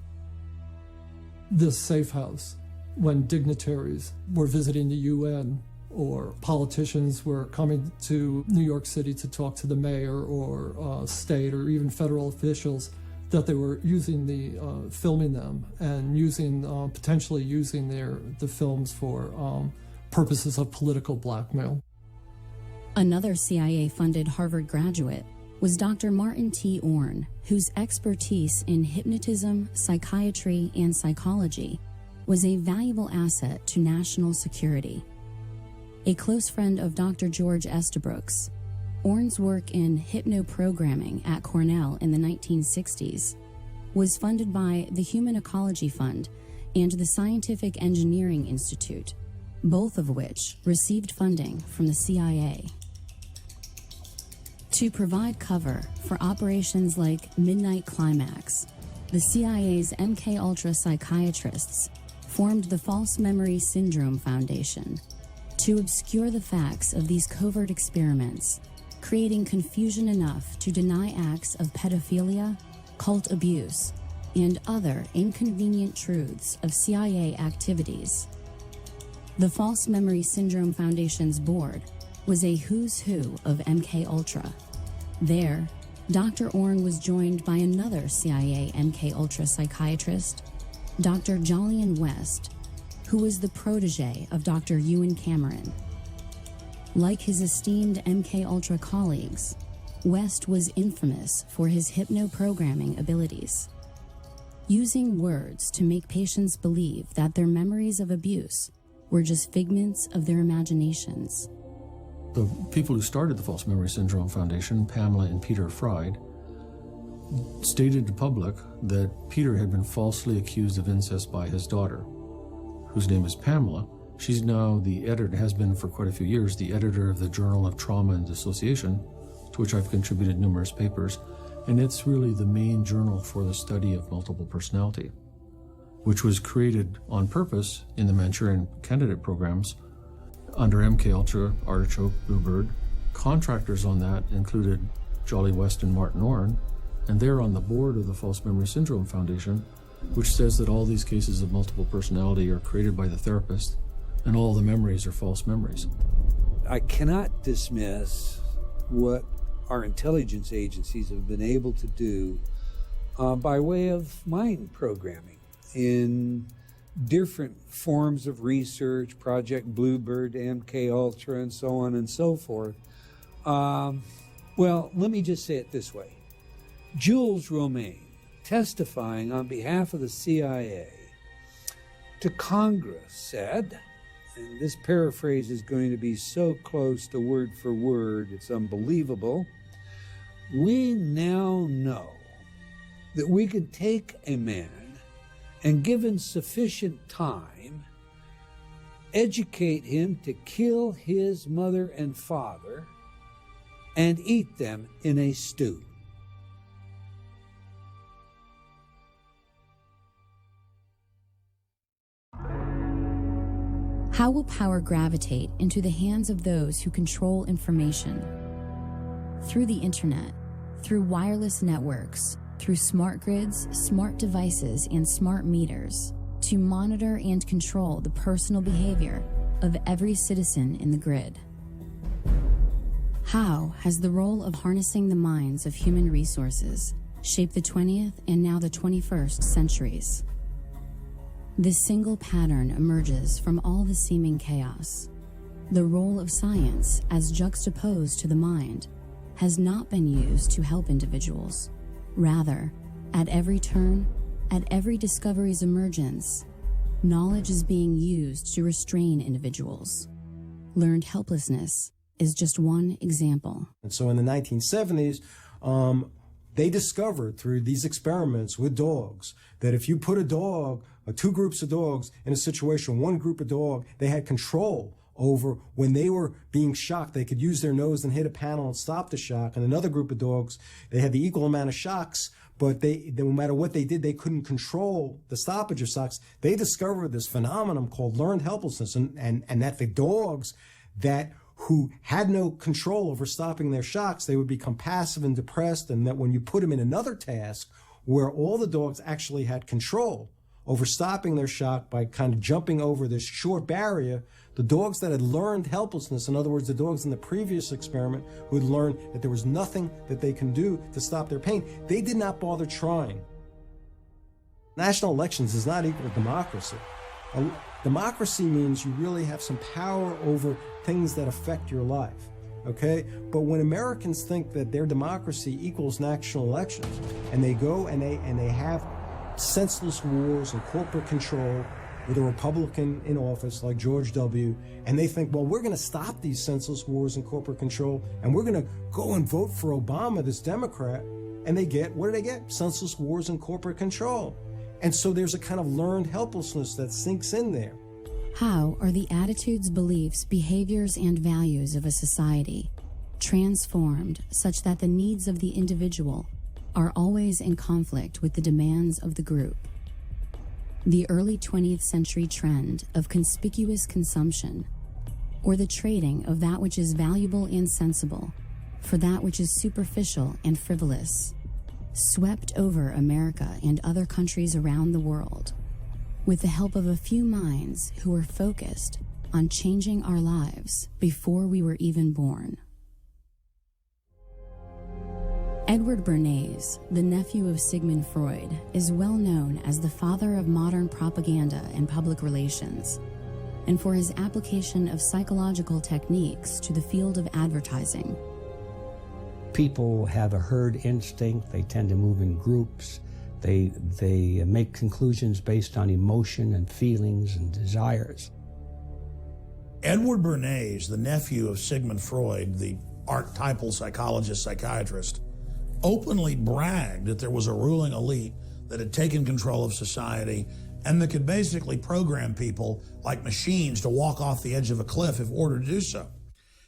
this safe house when dignitaries were visiting the UN or politicians were coming to New York City to talk to the mayor or state or even federal officials, that they were using filming them and potentially using the films for purposes of political blackmail. Another CIA-funded Harvard graduate was Dr. Martin T. Orne, whose expertise in hypnotism, psychiatry, and psychology was a valuable asset to national security. A close friend of Dr. George Estabrooks, Orne's work in hypnoprogramming at Cornell in the 1960s was funded by the Human Ecology Fund and the Scientific Engineering Institute, both of which received funding from the CIA. To provide cover for operations like Midnight Climax, the CIA's MKUltra psychiatrists formed the False Memory Syndrome Foundation to obscure the facts of these covert experiments, creating confusion enough to deny acts of pedophilia, cult abuse, and other inconvenient truths of CIA activities. The False Memory Syndrome Foundation's board was a who's who of MKUltra. There, Dr. Orne was joined by another CIA MKUltra psychiatrist, Dr. Jolyon West, who was the protege of Dr. Ewan Cameron. Like his esteemed MKUltra colleagues, West was infamous for his hypnoprogramming abilities, using words to make patients believe that their memories of abuse were just figments of their imaginations. The people who started the False Memory Syndrome Foundation, Pamela and Peter Fried, stated to public that Peter had been falsely accused of incest by his daughter, whose name is Pamela. She's now the editor, has been for quite a few years, the editor of the Journal of Trauma and Dissociation, to which I've contributed numerous papers, and it's really the main journal for the study of multiple personality, which was created on purpose in the Manchurian candidate programs under MKUltra, Artichoke, Bluebird. Contractors on that included Jolly West and Martin Orne, and they're on the board of the False Memory Syndrome Foundation, which says that all these cases of multiple personality are created by the therapist, and all the memories are false memories. I cannot dismiss what our intelligence agencies have been able to do by way of mind programming in different forms of research, Project Bluebird, MKUltra, and so on and so forth. Well, let me just say it this way. Jules Romaine, testifying on behalf of the CIA to Congress, said, and this paraphrase is going to be so close to word for word, it's unbelievable, "We now know that we can take a man and, given sufficient time, educate him to kill his mother and father and eat them in a stew." How will power gravitate into the hands of those who control information? Through the internet, through wireless networks, through smart grids, smart devices, and smart meters, to monitor and control the personal behavior of every citizen in the grid. How has the role of harnessing the minds of human resources shaped the 20th and now the 21st centuries? This single pattern emerges from all the seeming chaos. The role of science, as juxtaposed to the mind, has not been used to help individuals. Rather, at every turn, at every discovery's emergence, knowledge is being used to restrain individuals. Learned helplessness is just one example. And so in the 1970s, they discovered through these experiments with dogs that if you put a dog, two groups of dogs in a situation, one group of dog, they had control over when they were being shocked, they could use their nose and hit a panel and stop the shock. And another group of dogs, they had the equal amount of shocks, but they no matter what they did, they couldn't control the stoppage of shocks. They discovered this phenomenon called learned helplessness, and that the dogs who had no control over stopping their shocks, they would become passive and depressed, and that when you put them in another task where all the dogs actually had control over stopping their shock by kind of jumping over this short barrier, the dogs that had learned helplessness, in other words, the dogs in the previous experiment who had learned that there was nothing that they can do to stop their pain, they did not bother trying. National elections is not equal to democracy. Democracy means you really have some power over things that affect your life, okay? But when Americans think that their democracy equals national elections, and they go and they have senseless wars and corporate control with a Republican in office like George W., and they think, well, we're going to stop these senseless wars and corporate control, and we're going to go and vote for Obama, this Democrat, and they get, what do they get? Senseless wars and corporate control. And so there's a kind of learned helplessness that sinks in there. How are the attitudes, beliefs, behaviors, and values of a society transformed such that the needs of the individual are always in conflict with the demands of the group? The early 20th century trend of conspicuous consumption, or the trading of that which is valuable and sensible for that which is superficial and frivolous, swept over America and other countries around the world with the help of a few minds who were focused on changing our lives before we were even born. Edward Bernays, the nephew of Sigmund Freud, is well known as the father of modern propaganda and public relations, and for his application of psychological techniques to the field of advertising. People have a herd instinct. They tend to move in groups. They make conclusions based on emotion and feelings and desires. Edward Bernays, the nephew of Sigmund Freud, the archetypal psychologist, psychiatrist, openly bragged that there was a ruling elite that had taken control of society and that could basically program people like machines to walk off the edge of a cliff if ordered to do so.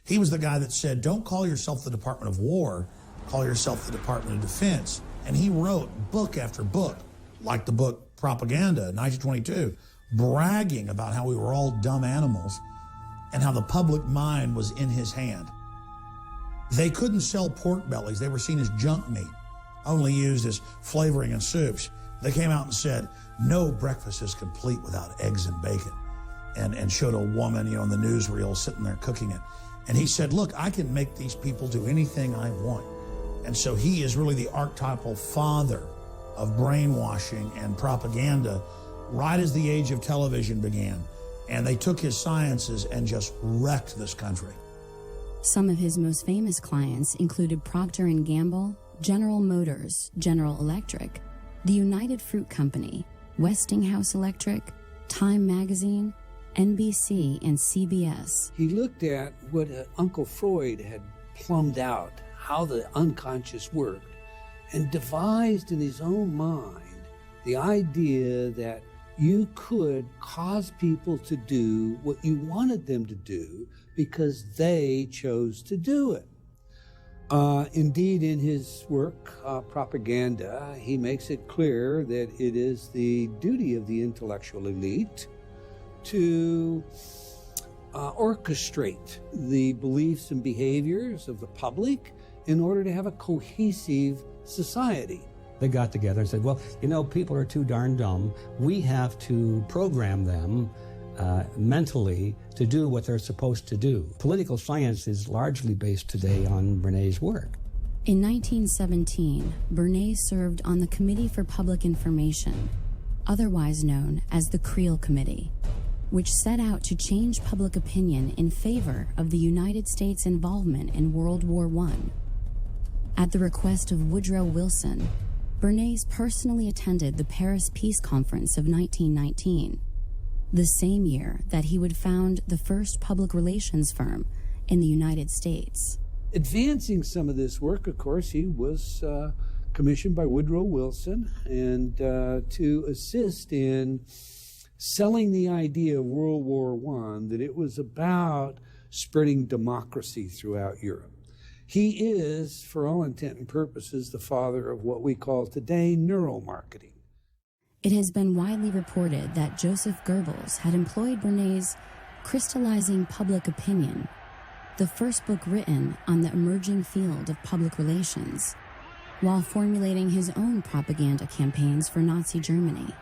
He was the guy that said, don't call yourself the Department of War, call yourself the Department of Defense. And he wrote book after book, like the book Propaganda, 1922, bragging about how we were all dumb animals and how the public mind was in his hand. They couldn't sell pork bellies. They were seen as junk meat, only used as flavoring in soups. They came out and said, no breakfast is complete without eggs and bacon, and showed a woman, in the newsreel sitting there cooking it. And he said, look, I can make these people do anything I want. And so he is really the archetypal father of brainwashing and propaganda right as the age of television began. And they took his sciences and just wrecked this country. Some of his most famous clients included Procter & Gamble, General Motors, General Electric, the United Fruit Company, Westinghouse Electric, Time Magazine, NBC, and CBS. He looked at what Uncle Freud had plumbed out, how the unconscious worked, and devised in his own mind the idea that you could cause people to do what you wanted them to do because they chose to do it. Indeed, in his work, Propaganda, he makes it clear that it is the duty of the intellectual elite to orchestrate the beliefs and behaviors of the public in order to have a cohesive society. They got together and said, well, people are too darn dumb. We have to program them mentally to do what they're supposed to do. Political science is largely based today on Bernays' work. In 1917, Bernays served on the Committee for Public Information, otherwise known as the Creel Committee, which set out to change public opinion in favor of the United States' involvement in World War I. At the request of Woodrow Wilson, Bernays personally attended the Paris Peace Conference of 1919, the same year that he would found the first public relations firm in the United States. Advancing some of this work, of course, he was commissioned by Woodrow Wilson and to assist in selling the idea of World War I that it was about spreading democracy throughout Europe. He is, for all intent and purposes, the father of what we call today neuromarketing. It has been widely reported that Joseph Goebbels had employed Bernays' Crystallizing Public Opinion, the first book written on the emerging field of public relations, while formulating his own propaganda campaigns for Nazi Germany.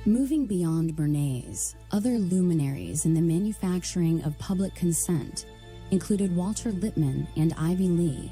Moving beyond Bernays, other luminaries in the manufacturing of public consent included Walter Lippmann and Ivy Lee,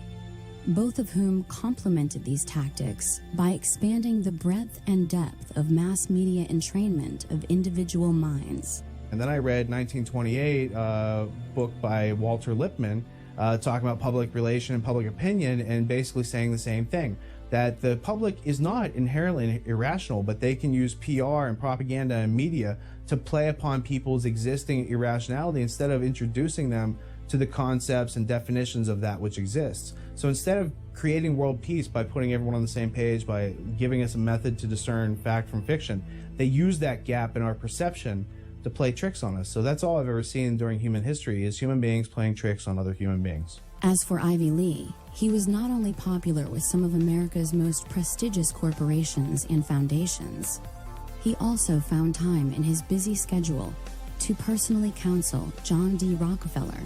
both of whom complemented these tactics by expanding the breadth and depth of mass media entrainment of individual minds. And then I read 1928, a book by Walter Lippmann, talking about public relation and public opinion, and basically saying the same thing, that the public is not inherently irrational, but they can use PR and propaganda and media to play upon people's existing irrationality instead of introducing them to the concepts and definitions of that which exists. So instead of creating world peace by putting everyone on the same page, by giving us a method to discern fact from fiction, they use that gap in our perception to play tricks on us. So that's all I've ever seen during human history, is human beings playing tricks on other human beings. As for Ivy Lee, he was not only popular with some of America's most prestigious corporations and foundations, he also found time in his busy schedule to personally counsel John D. Rockefeller,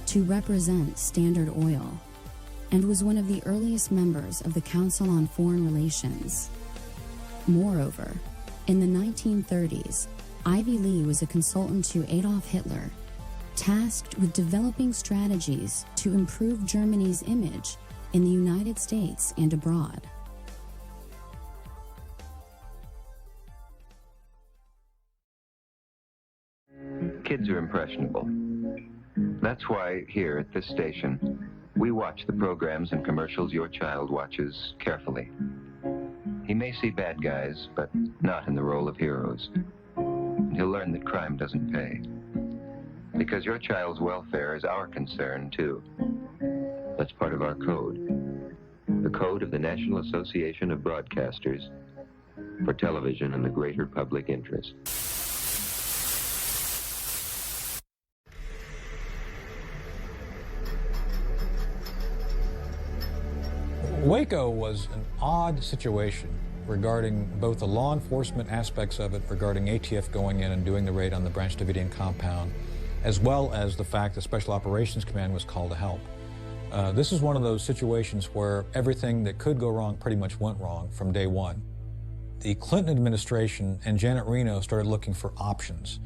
to represent Standard Oil, and was one of the earliest members of the Council on Foreign Relations. Moreover, in the 1930s, Ivy Lee was a consultant to Adolf Hitler, tasked with developing strategies to improve Germany's image in the United States and abroad. Kids are impressionable. That's why here at this station, we watch the programs and commercials your child watches carefully. He may see bad guys, but not in the role of heroes. And he'll learn that crime doesn't pay. Because your child's welfare is our concern, too. That's part of our code. The code of the National Association of Broadcasters for television and the greater public interest. Waco was an odd situation regarding both the law enforcement aspects of it, regarding ATF going in and doing the raid on the Branch Davidian compound, as well as the fact that Special Operations Command was called to help. This is one of those situations where everything that could go wrong pretty much went wrong from day one. The Clinton administration and Janet Reno started looking for options.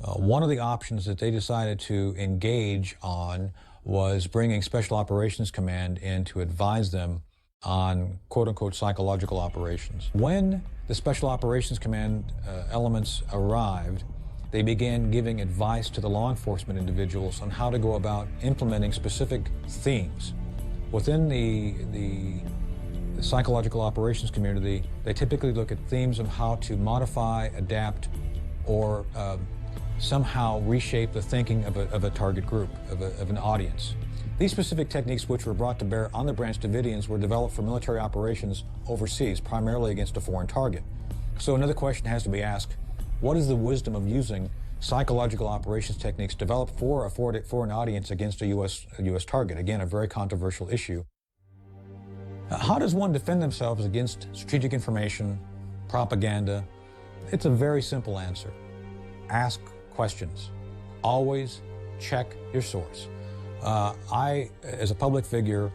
One of the options that they decided to engage on was bringing Special Operations Command in to advise them on quote-unquote psychological operations. When the Special Operations Command elements arrived, they began giving advice to the law enforcement individuals on how to go about implementing specific themes. Within the psychological operations community, they typically look at themes of how to modify, adapt, or somehow reshape the thinking of a target group, of an audience. These specific techniques, which were brought to bear on the Branch Davidians, were developed for military operations overseas, primarily against a foreign target. So another question has to be asked: what is the wisdom of using psychological operations techniques developed for a foreign audience against a U.S. target? Again, a very controversial issue. How does one defend themselves against strategic information, propaganda? It's a very simple answer. Ask questions. Always check your source. I, as a public figure,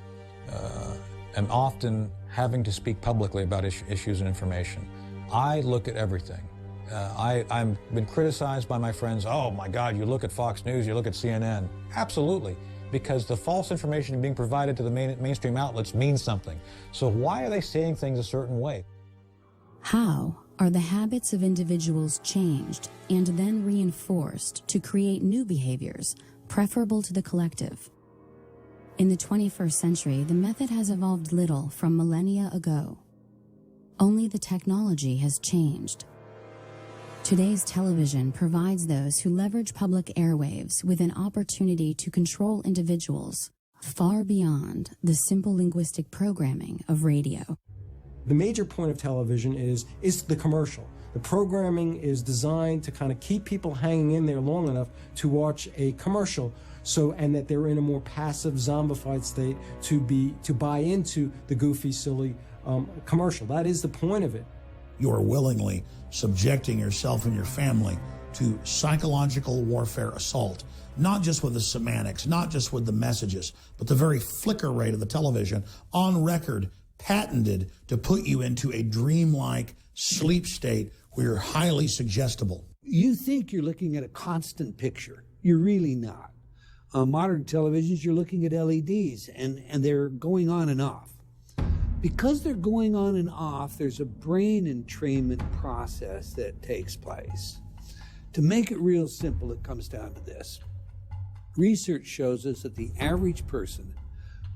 am often having to speak publicly about issues and information. I look at everything. I've been criticized by my friends. Oh my God, you look at Fox News, you look at CNN. Absolutely, because the false information being provided to the mainstream outlets means something. So why are they saying things a certain way? How are the habits of individuals changed and then reinforced to create new behaviors preferable to the collective? In the 21st century, the method has evolved little from millennia ago. Only the technology has changed. Today's television provides those who leverage public airwaves with an opportunity to control individuals far beyond the simple linguistic programming of radio. The major point of television is the commercial. The programming is designed to kind of keep people hanging in there long enough to watch a commercial, and that they're in a more passive, zombified state to buy into the goofy, silly commercial. That is the point of it. You are willingly subjecting yourself and your family to psychological warfare assault, not just with the semantics, not just with the messages, but the very flicker rate of the television, on record, patented to put you into a dreamlike sleep state where you're highly suggestible. You think you're looking at a constant picture. You're really not. On modern televisions, you're looking at LEDs, and they're going on and off. Because they're going on and off, there's a brain entrainment process that takes place. To make it real simple, it comes down to this. Research shows us that the average person,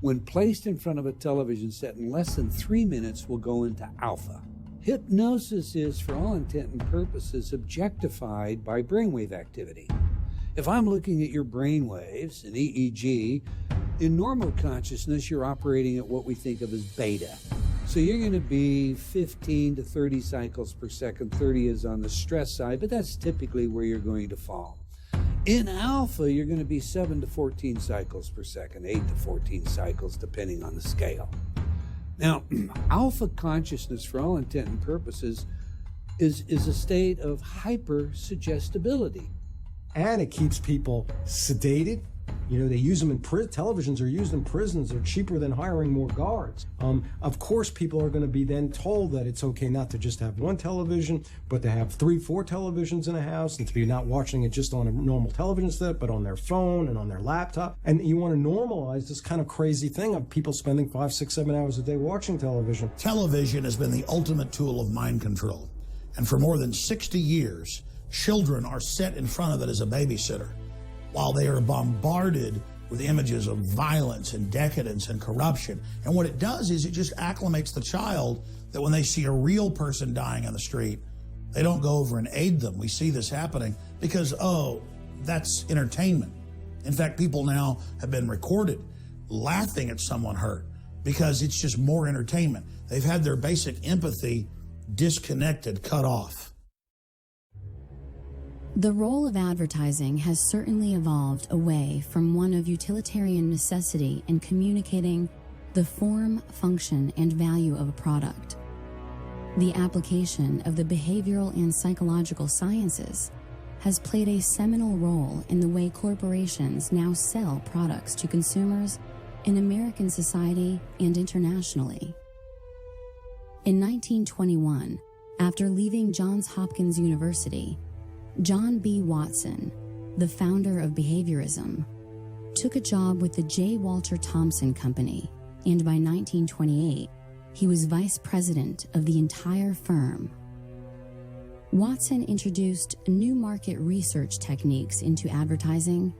when placed in front of a television set in less than 3 minutes, will go into alpha. Hypnosis is, for all intent and purposes, objectified by brainwave activity. If I'm looking at your brainwaves, an EEG, in normal consciousness, you're operating at what we think of as beta. So you're going to be 15 to 30 cycles per second. 30 is on the stress side, but that's typically where you're going to fall. In alpha, you're going to be 7 to 14 cycles per second, 8 to 14 cycles, depending on the scale. Now, alpha consciousness, for all intent and purposes, is a state of hyper-suggestibility. And it keeps people sedated. You know, they use them in televisions are used in prisons. They're cheaper than hiring more guards. Of course, people are going to be then told that it's okay not to just have one television, but to have 3, 4 televisions in a house, and to be not watching it just on a normal television set, but on their phone and on their laptop. And you want to normalize this kind of crazy thing of people spending 5, 6, 7 hours a day watching television. Television has been the ultimate tool of mind control. And for more than 60 years, children are set in front of it as a babysitter, while they are bombarded with images of violence and decadence and corruption. And what it does is it just acclimates the child that when they see a real person dying on the street, they don't go over and aid them. We see this happening because, oh, that's entertainment. In fact, people now have been recorded laughing at someone hurt because it's just more entertainment. They've had their basic empathy disconnected, cut off. The role of advertising has certainly evolved away from one of utilitarian necessity in communicating the form, function, and value of a product. The application of the behavioral and psychological sciences has played a seminal role in the way corporations now sell products to consumers in American society and internationally. In 1921, after leaving Johns Hopkins University, John B. Watson, the founder of behaviorism, took a job with the J. Walter Thompson Company, and by 1928, he was vice president of the entire firm. Watson introduced new market research techniques into advertising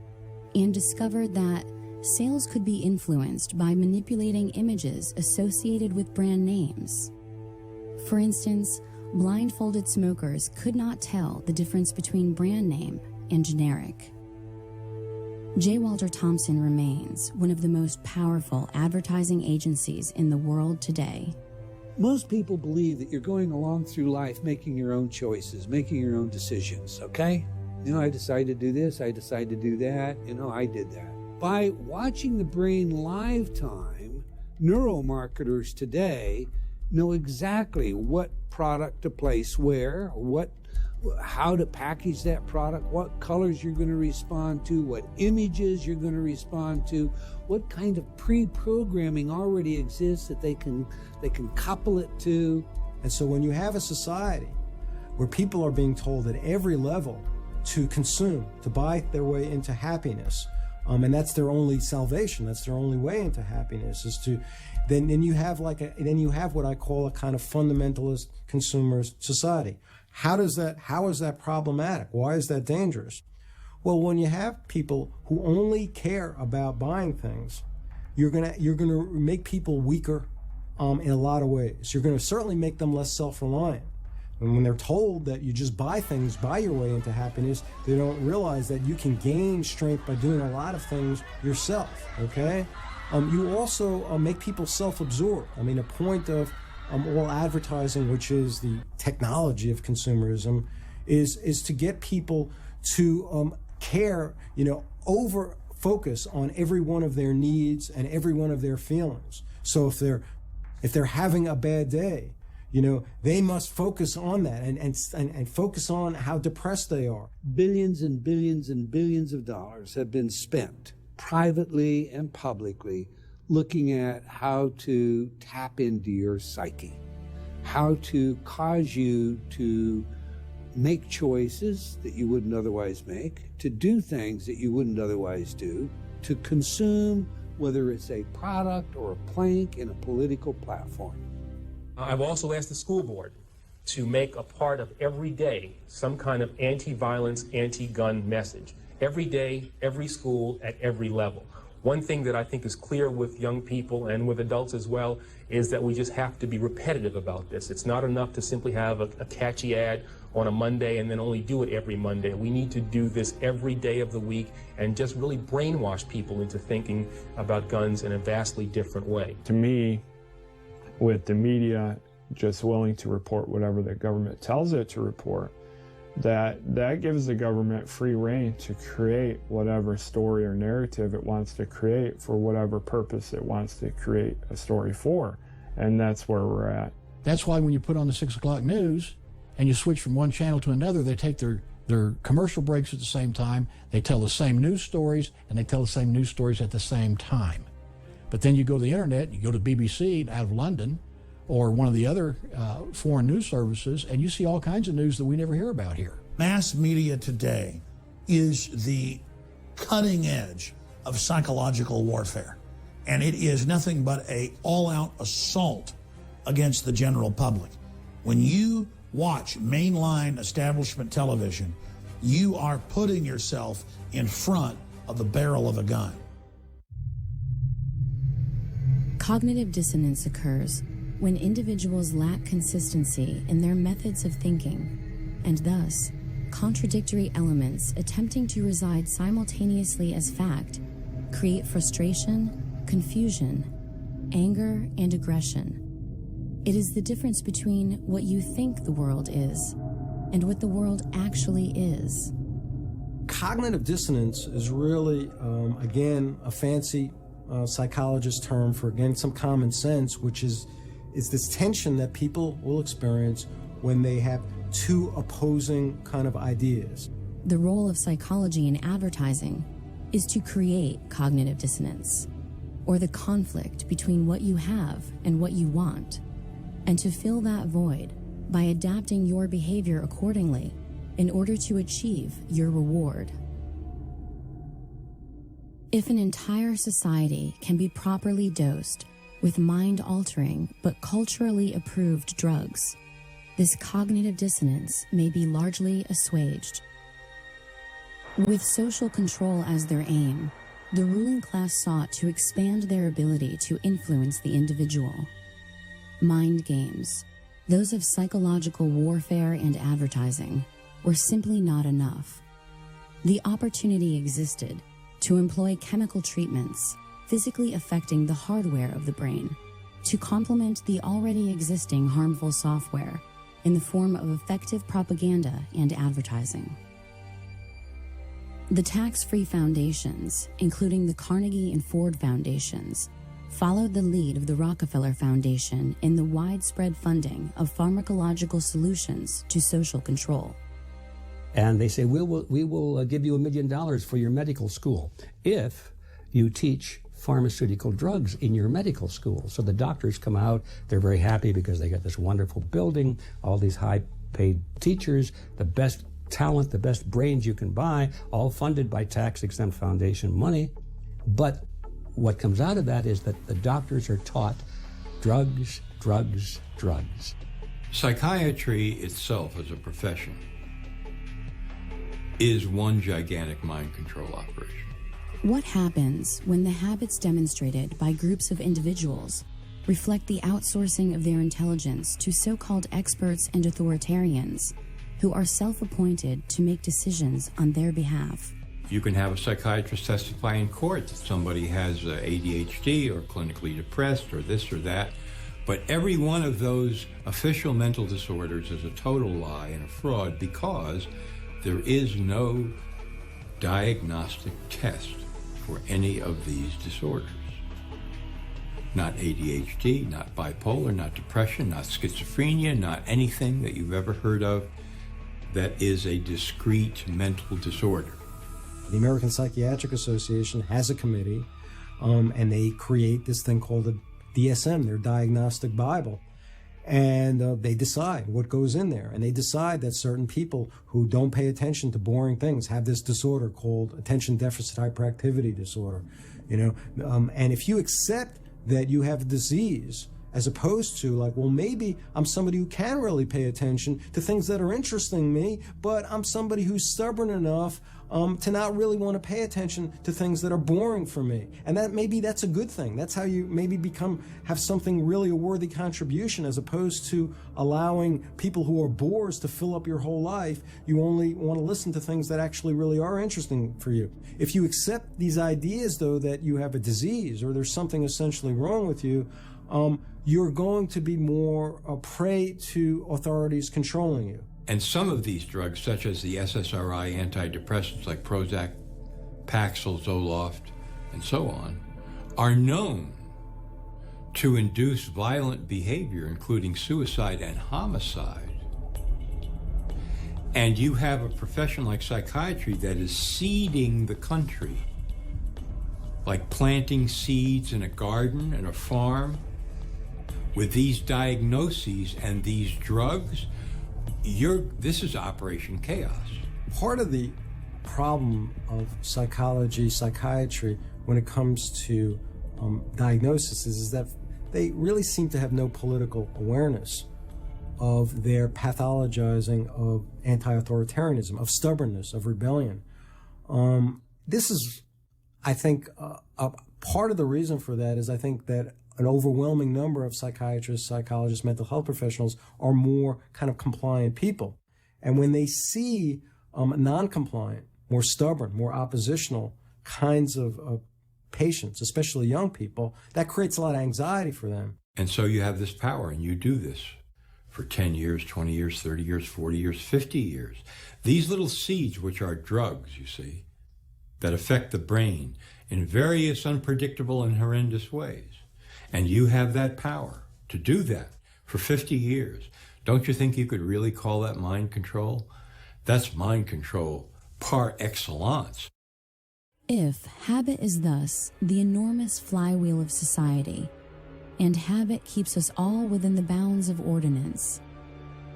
and discovered that sales could be influenced by manipulating images associated with brand names. For instance, blindfolded smokers could not tell the difference between brand name and generic. J. Walter Thompson remains one of the most powerful advertising agencies in the world today. Most people believe that you're going along through life making your own choices, making your own decisions, okay? You know, I decided to do this, I decided to do that, I did that. By watching the brain live time, neuromarketers today know exactly what product to place where, how to package that product, what colors you're going to respond to, what images you're going to respond to, what kind of pre-programming already exists that they can couple it to. And so when you have a society where people are being told at every level to consume, to buy their way into happiness, and that's their only salvation, that's their only way into happiness, is to then you have what I call a kind of fundamentalist consumerist society. How is that problematic? Why is that dangerous? Well, when you have people who only care about buying things, you're gonna make people weaker in a lot of ways. You're gonna certainly make them less self-reliant. And when they're told that you just buy things, buy your way into happiness, they don't realize that you can gain strength by doing a lot of things yourself, okay? You also make people self-absorbed. I mean, a point of all advertising, which is the technology of consumerism, is to get people to care, over focus on every one of their needs and every one of their feelings. So if they're having a bad day, they must focus on that and focus on how depressed they are. Billions and billions and billions of dollars have been spent privately and publicly looking at how to tap into your psyche, how to cause you to make choices that you wouldn't otherwise make, to do things that you wouldn't otherwise do, to consume, whether it's a product or a plank in a political platform. I've also asked the school board to make a part of every day some kind of anti-violence, anti-gun message. Every day, every school, at every level. One thing that I think is clear with young people and with adults as well is that we just have to be repetitive about this. It's not enough to simply have a catchy ad on a Monday and then only do it every Monday. We need to do this every day of the week and just really brainwash people into thinking about guns in a vastly different way. To me, with the media just willing to report whatever the government tells it to report, that gives the government free rein to create whatever story or narrative it wants to create for whatever purpose it wants to create a story for. And that's where we're at. That's why when you put on the 6 o'clock news and you switch from one channel to another, they take their commercial breaks at the same time, they tell the same news stories, and they tell the same news stories at the same time. But then you go to the internet, you go to BBC out of London, or one of the other foreign news services, and you see all kinds of news that we never hear about here. Mass media today is the cutting edge of psychological warfare, and it is nothing but an all-out assault against the general public. When you watch mainline establishment television, you are putting yourself in front of the barrel of a gun. Cognitive dissonance occurs when individuals lack consistency in their methods of thinking, and thus, contradictory elements attempting to reside simultaneously as fact create frustration, confusion, anger, and aggression. It is the difference between what you think the world is and what the world actually is. Cognitive dissonance is really, again, a fancy psychologist term for, again, some common sense, which is this tension that people will experience when they have two opposing kind of ideas. The role of psychology in advertising is to create cognitive dissonance, or the conflict between what you have and what you want, and to fill that void by adapting your behavior accordingly in order to achieve your reward. If an entire society can be properly dosed with mind-altering but culturally approved drugs, this cognitive dissonance may be largely assuaged. With social control as their aim, the ruling class sought to expand their ability to influence the individual. Mind games, those of psychological warfare and advertising, were simply not enough. The opportunity existed to employ chemical treatments physically affecting the hardware of the brain to complement the already existing harmful software in the form of effective propaganda and advertising. The tax-free foundations, including the Carnegie and Ford Foundations, followed the lead of the Rockefeller Foundation in the widespread funding of pharmacological solutions to social control. And they say, we will give you $1 million for your medical school if you teach pharmaceutical drugs in your medical school. So the doctors come out, they're very happy because they got this wonderful building, all these high-paid teachers, the best talent, the best brains you can buy, all funded by tax-exempt foundation money. But what comes out of that is that the doctors are taught drugs, drugs, drugs. Psychiatry itself as a profession is one gigantic mind control operation. What happens when the habits demonstrated by groups of individuals reflect the outsourcing of their intelligence to so-called experts and authoritarians who are self-appointed to make decisions on their behalf? You can have a psychiatrist testify in court that somebody has ADHD or clinically depressed or this or that, But every one of those official mental disorders is a total lie and a fraud because there is no diagnostic test for any of these disorders. Not ADHD, not bipolar, not depression, not schizophrenia, not anything that you've ever heard of that is a discrete mental disorder. The American Psychiatric Association has a committee, and they create this thing called the DSM, their Diagnostic Bible. And they decide what goes in there. And they decide that certain people who don't pay attention to boring things have this disorder called attention deficit hyperactivity disorder. And if you accept that you have a disease, as opposed to like, well, maybe I'm somebody who can really pay attention to things that are interesting me, but I'm somebody who's stubborn enough to not really want to pay attention to things that are boring for me. And that maybe that's a good thing. That's how you maybe have something really a worthy contribution, as opposed to allowing people who are bores to fill up your whole life. You only want to listen to things that actually really are interesting for you. If you accept these ideas, though, that you have a disease or there's something essentially wrong with you, you're going to be more a prey to authorities controlling you. And some of these drugs, such as the SSRI antidepressants like Prozac, Paxil, Zoloft, and so on, are known to induce violent behavior, including suicide and homicide. And you have a profession like psychiatry that is seeding the country, like planting seeds in a garden and a farm, with these diagnoses and these drugs. This is Operation Chaos. Part of the problem of psychiatry, when it comes to diagnosis is that they really seem to have no political awareness of their pathologizing of anti-authoritarianism, of stubbornness, of rebellion. This is, I think, a part of the reason for that is I think that an overwhelming number of psychiatrists, psychologists, mental health professionals are more kind of compliant people. And when they see non-compliant, more stubborn, more oppositional kinds of patients, especially young people, that creates a lot of anxiety for them. And so you have this power, and you do this for 10 years, 20 years, 30 years, 40 years, 50 years. These little seeds, which are drugs, you see, that affect the brain in various unpredictable and horrendous ways. And you have that power to do that for 50 years. Don't you think you could really call that mind control? That's mind control par excellence. If habit is thus the enormous flywheel of society, and habit keeps us all within the bounds of ordinance,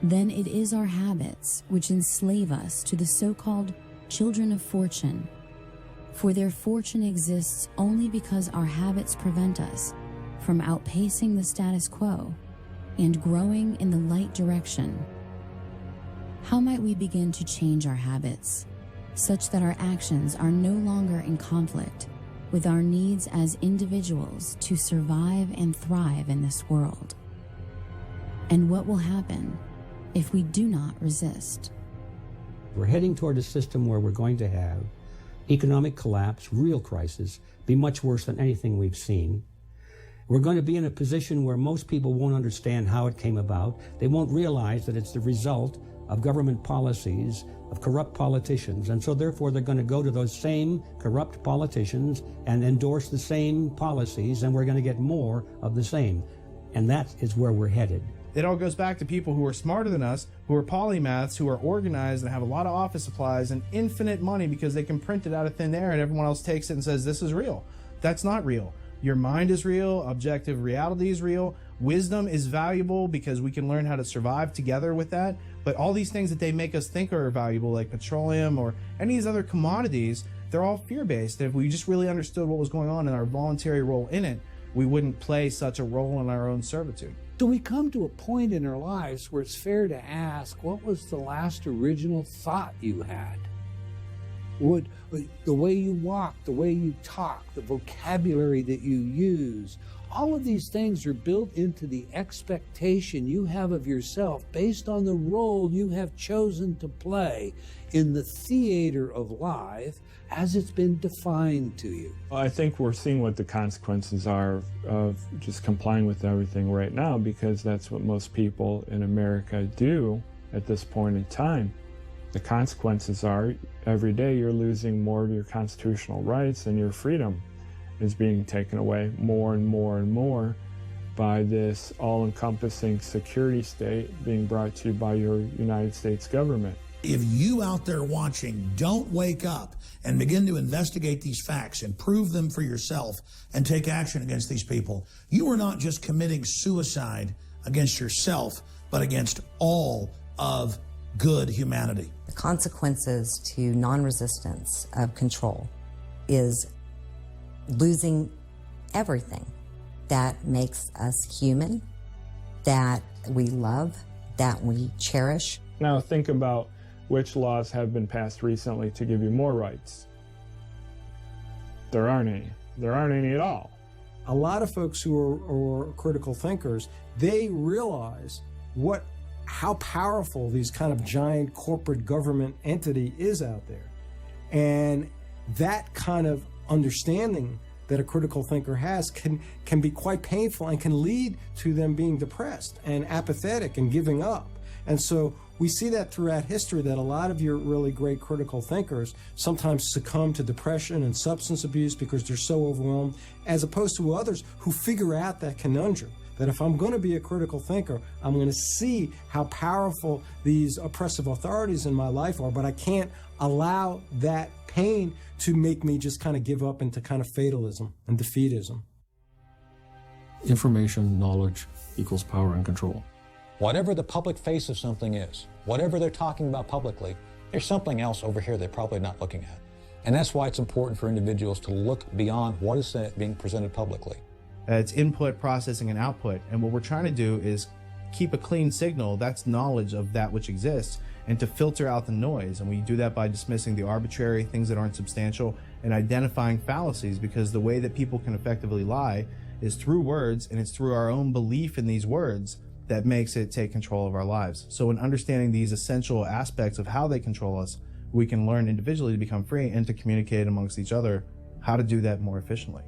then it is our habits which enslave us to the so-called children of fortune. For their fortune exists only because our habits prevent us from outpacing the status quo and growing in the light direction. How might we begin to change our habits such that our actions are no longer in conflict with our needs as individuals to survive and thrive in this world? And what will happen if we do not resist? We're heading toward a system where we're going to have economic collapse, real crisis, be much worse than anything we've seen. We're going to be in a position where most people won't understand how it came about. They won't realize that it's the result of government policies, of corrupt politicians, and so therefore they're going to go to those same corrupt politicians and endorse the same policies, and we're going to get more of the same. And that is where we're headed. It all goes back to people who are smarter than us, who are polymaths, who are organized and have a lot of office supplies and infinite money because they can print it out of thin air and everyone else takes it and says, this is real. That's not real. Your mind is real, objective reality is real, wisdom is valuable because we can learn how to survive together with that, but all these things that they make us think are valuable, like petroleum or any of these other commodities, they're all fear-based. If we just really understood what was going on and our voluntary role in it, we wouldn't play such a role in our own servitude. Do we come to a point in our lives where it's fair to ask, what was the last original thought you had? The way you walk, the way you talk, the vocabulary that you use, All of these things are built into the expectation you have of yourself based on the role you have chosen to play in the theater of life as it's been defined to you. I think we're seeing what the consequences are of just complying with everything right now, because that's what most people in America do at this point in time. The consequences are every day you're losing more of your constitutional rights, and your freedom is being taken away more and more and more by this all-encompassing security state being brought to you by your United States government. If you out there watching don't wake up and begin to investigate these facts and prove them for yourself and take action against these people, you are not just committing suicide against yourself, but against all of good humanity. The consequences to non-resistance of control is losing everything that makes us human, that we love, that we cherish. Now think about which laws have been passed recently to give you more rights. There aren't any. There aren't any at all. A lot of folks who are critical thinkers, they realize how powerful these kind of giant corporate government entity is out there. And that kind of understanding that a critical thinker has can be quite painful and can lead to them being depressed and apathetic and giving up. And so we see that throughout history, that a lot of your really great critical thinkers sometimes succumb to depression and substance abuse because they're so overwhelmed, as opposed to others who figure out that conundrum, that if I'm going to be a critical thinker, I'm going to see how powerful these oppressive authorities in my life are, but I can't allow that pain to make me just kind of give up into kind of fatalism and defeatism. Information, knowledge equals power and control. Whatever the public face of something is, whatever they're talking about publicly, there's something else over here they're probably not looking at. And that's why it's important for individuals to look beyond what is being presented publicly. It's input, processing, and output. And what we're trying to do is keep a clean signal, that's knowledge of that which exists, and to filter out the noise. And we do that by dismissing the arbitrary, things that aren't substantial, and identifying fallacies, because the way that people can effectively lie is through words, and it's through our own belief in these words that makes it take control of our lives. So in understanding these essential aspects of how they control us, we can learn individually to become free and to communicate amongst each other how to do that more efficiently.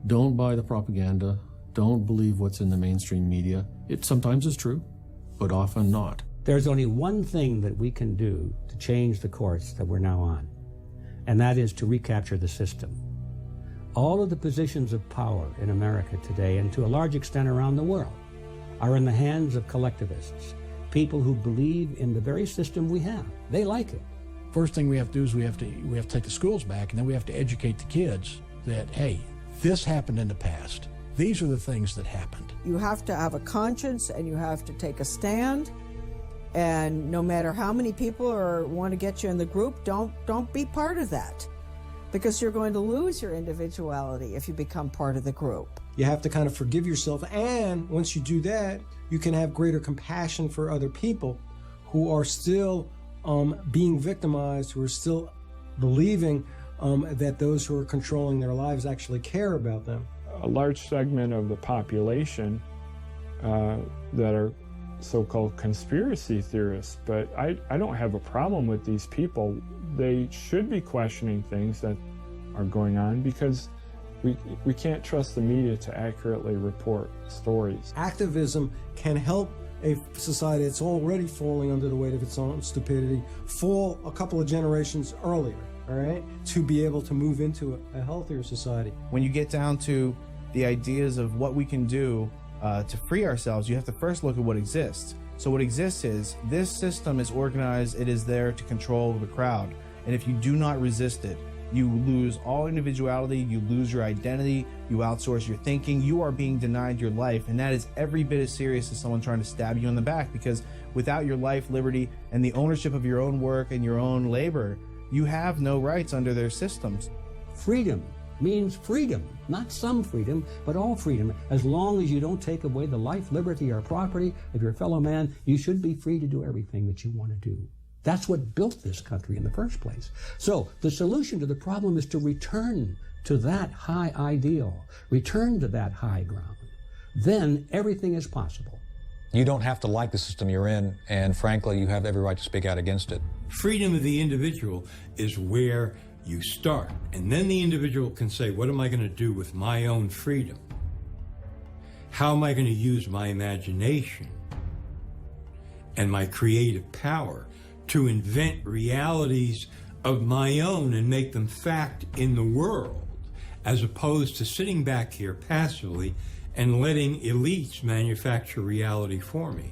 Don't buy the propaganda. Don't believe what's in the mainstream media. It sometimes is true, but often not. There's only one thing that we can do to change the course that we're now on, and that is to recapture the system. All of the positions of power in America today, and to a large extent around the world, are in the hands of collectivists, people who believe in the very system we have. They like it. First thing we have to do is we have to take the schools back, and then we have to educate the kids that, hey, this happened in the past. These are the things that happened. You have to have a conscience, and you have to take a stand. And no matter how many people want to get you in the group, don't be part of that, because you're going to lose your individuality if you become part of the group. You have to kind of forgive yourself, and once you do that, you can have greater compassion for other people who are still being victimized, who are still believing that those who are controlling their lives actually care about them. A large segment of the population that are so-called conspiracy theorists, but I don't have a problem with these people. They should be questioning things that are going on, because we can't trust the media to accurately report stories. Activism can help a society that's already falling under the weight of its own stupidity fall a couple of generations earlier, all right, to be able to move into a healthier society. When you get down to the ideas of what we can do to free ourselves, you have to first look at what exists. So what exists is this system is organized, it is there to control the crowd. And if you do not resist it, you lose all individuality, you lose your identity, you outsource your thinking, you are being denied your life. And that is every bit as serious as someone trying to stab you in the back, because without your life, liberty, and the ownership of your own work and your own labor, you have no rights under their systems. Freedom means freedom, not some freedom, but all freedom. As long as you don't take away the life, liberty, or property of your fellow man, you should be free to do everything that you want to do. That's what built this country in the first place. So the solution to the problem is to return to that high ideal, return to that high ground. then everything is possible. You don't have to like the system you're in, and frankly, you have every right to speak out against it. Freedom of the individual is where you start. And then the individual can say, what am I going to do with my own freedom? How am I going to use my imagination and my creative power to invent realities of my own and make them fact in the world, as opposed to sitting back here passively and letting elites manufacture reality for me.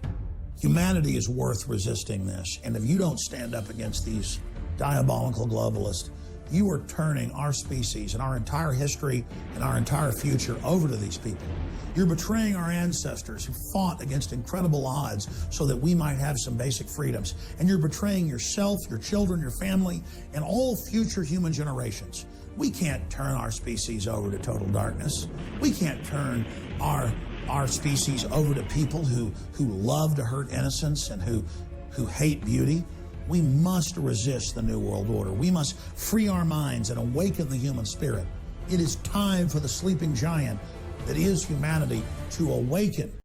Humanity is worth resisting this, and if you don't stand up against these diabolical globalists, you are turning our species and our entire history and our entire future over to these people. You're betraying our ancestors who fought against incredible odds so that we might have some basic freedoms. And you're betraying yourself, your children, your family, and all future human generations. We can't turn our species over to total darkness. We can't turn our species over to people who love to hurt innocence and who hate beauty. We must resist the New World Order. We must free our minds and awaken the human spirit. It is time for the sleeping giant that is humanity to awaken.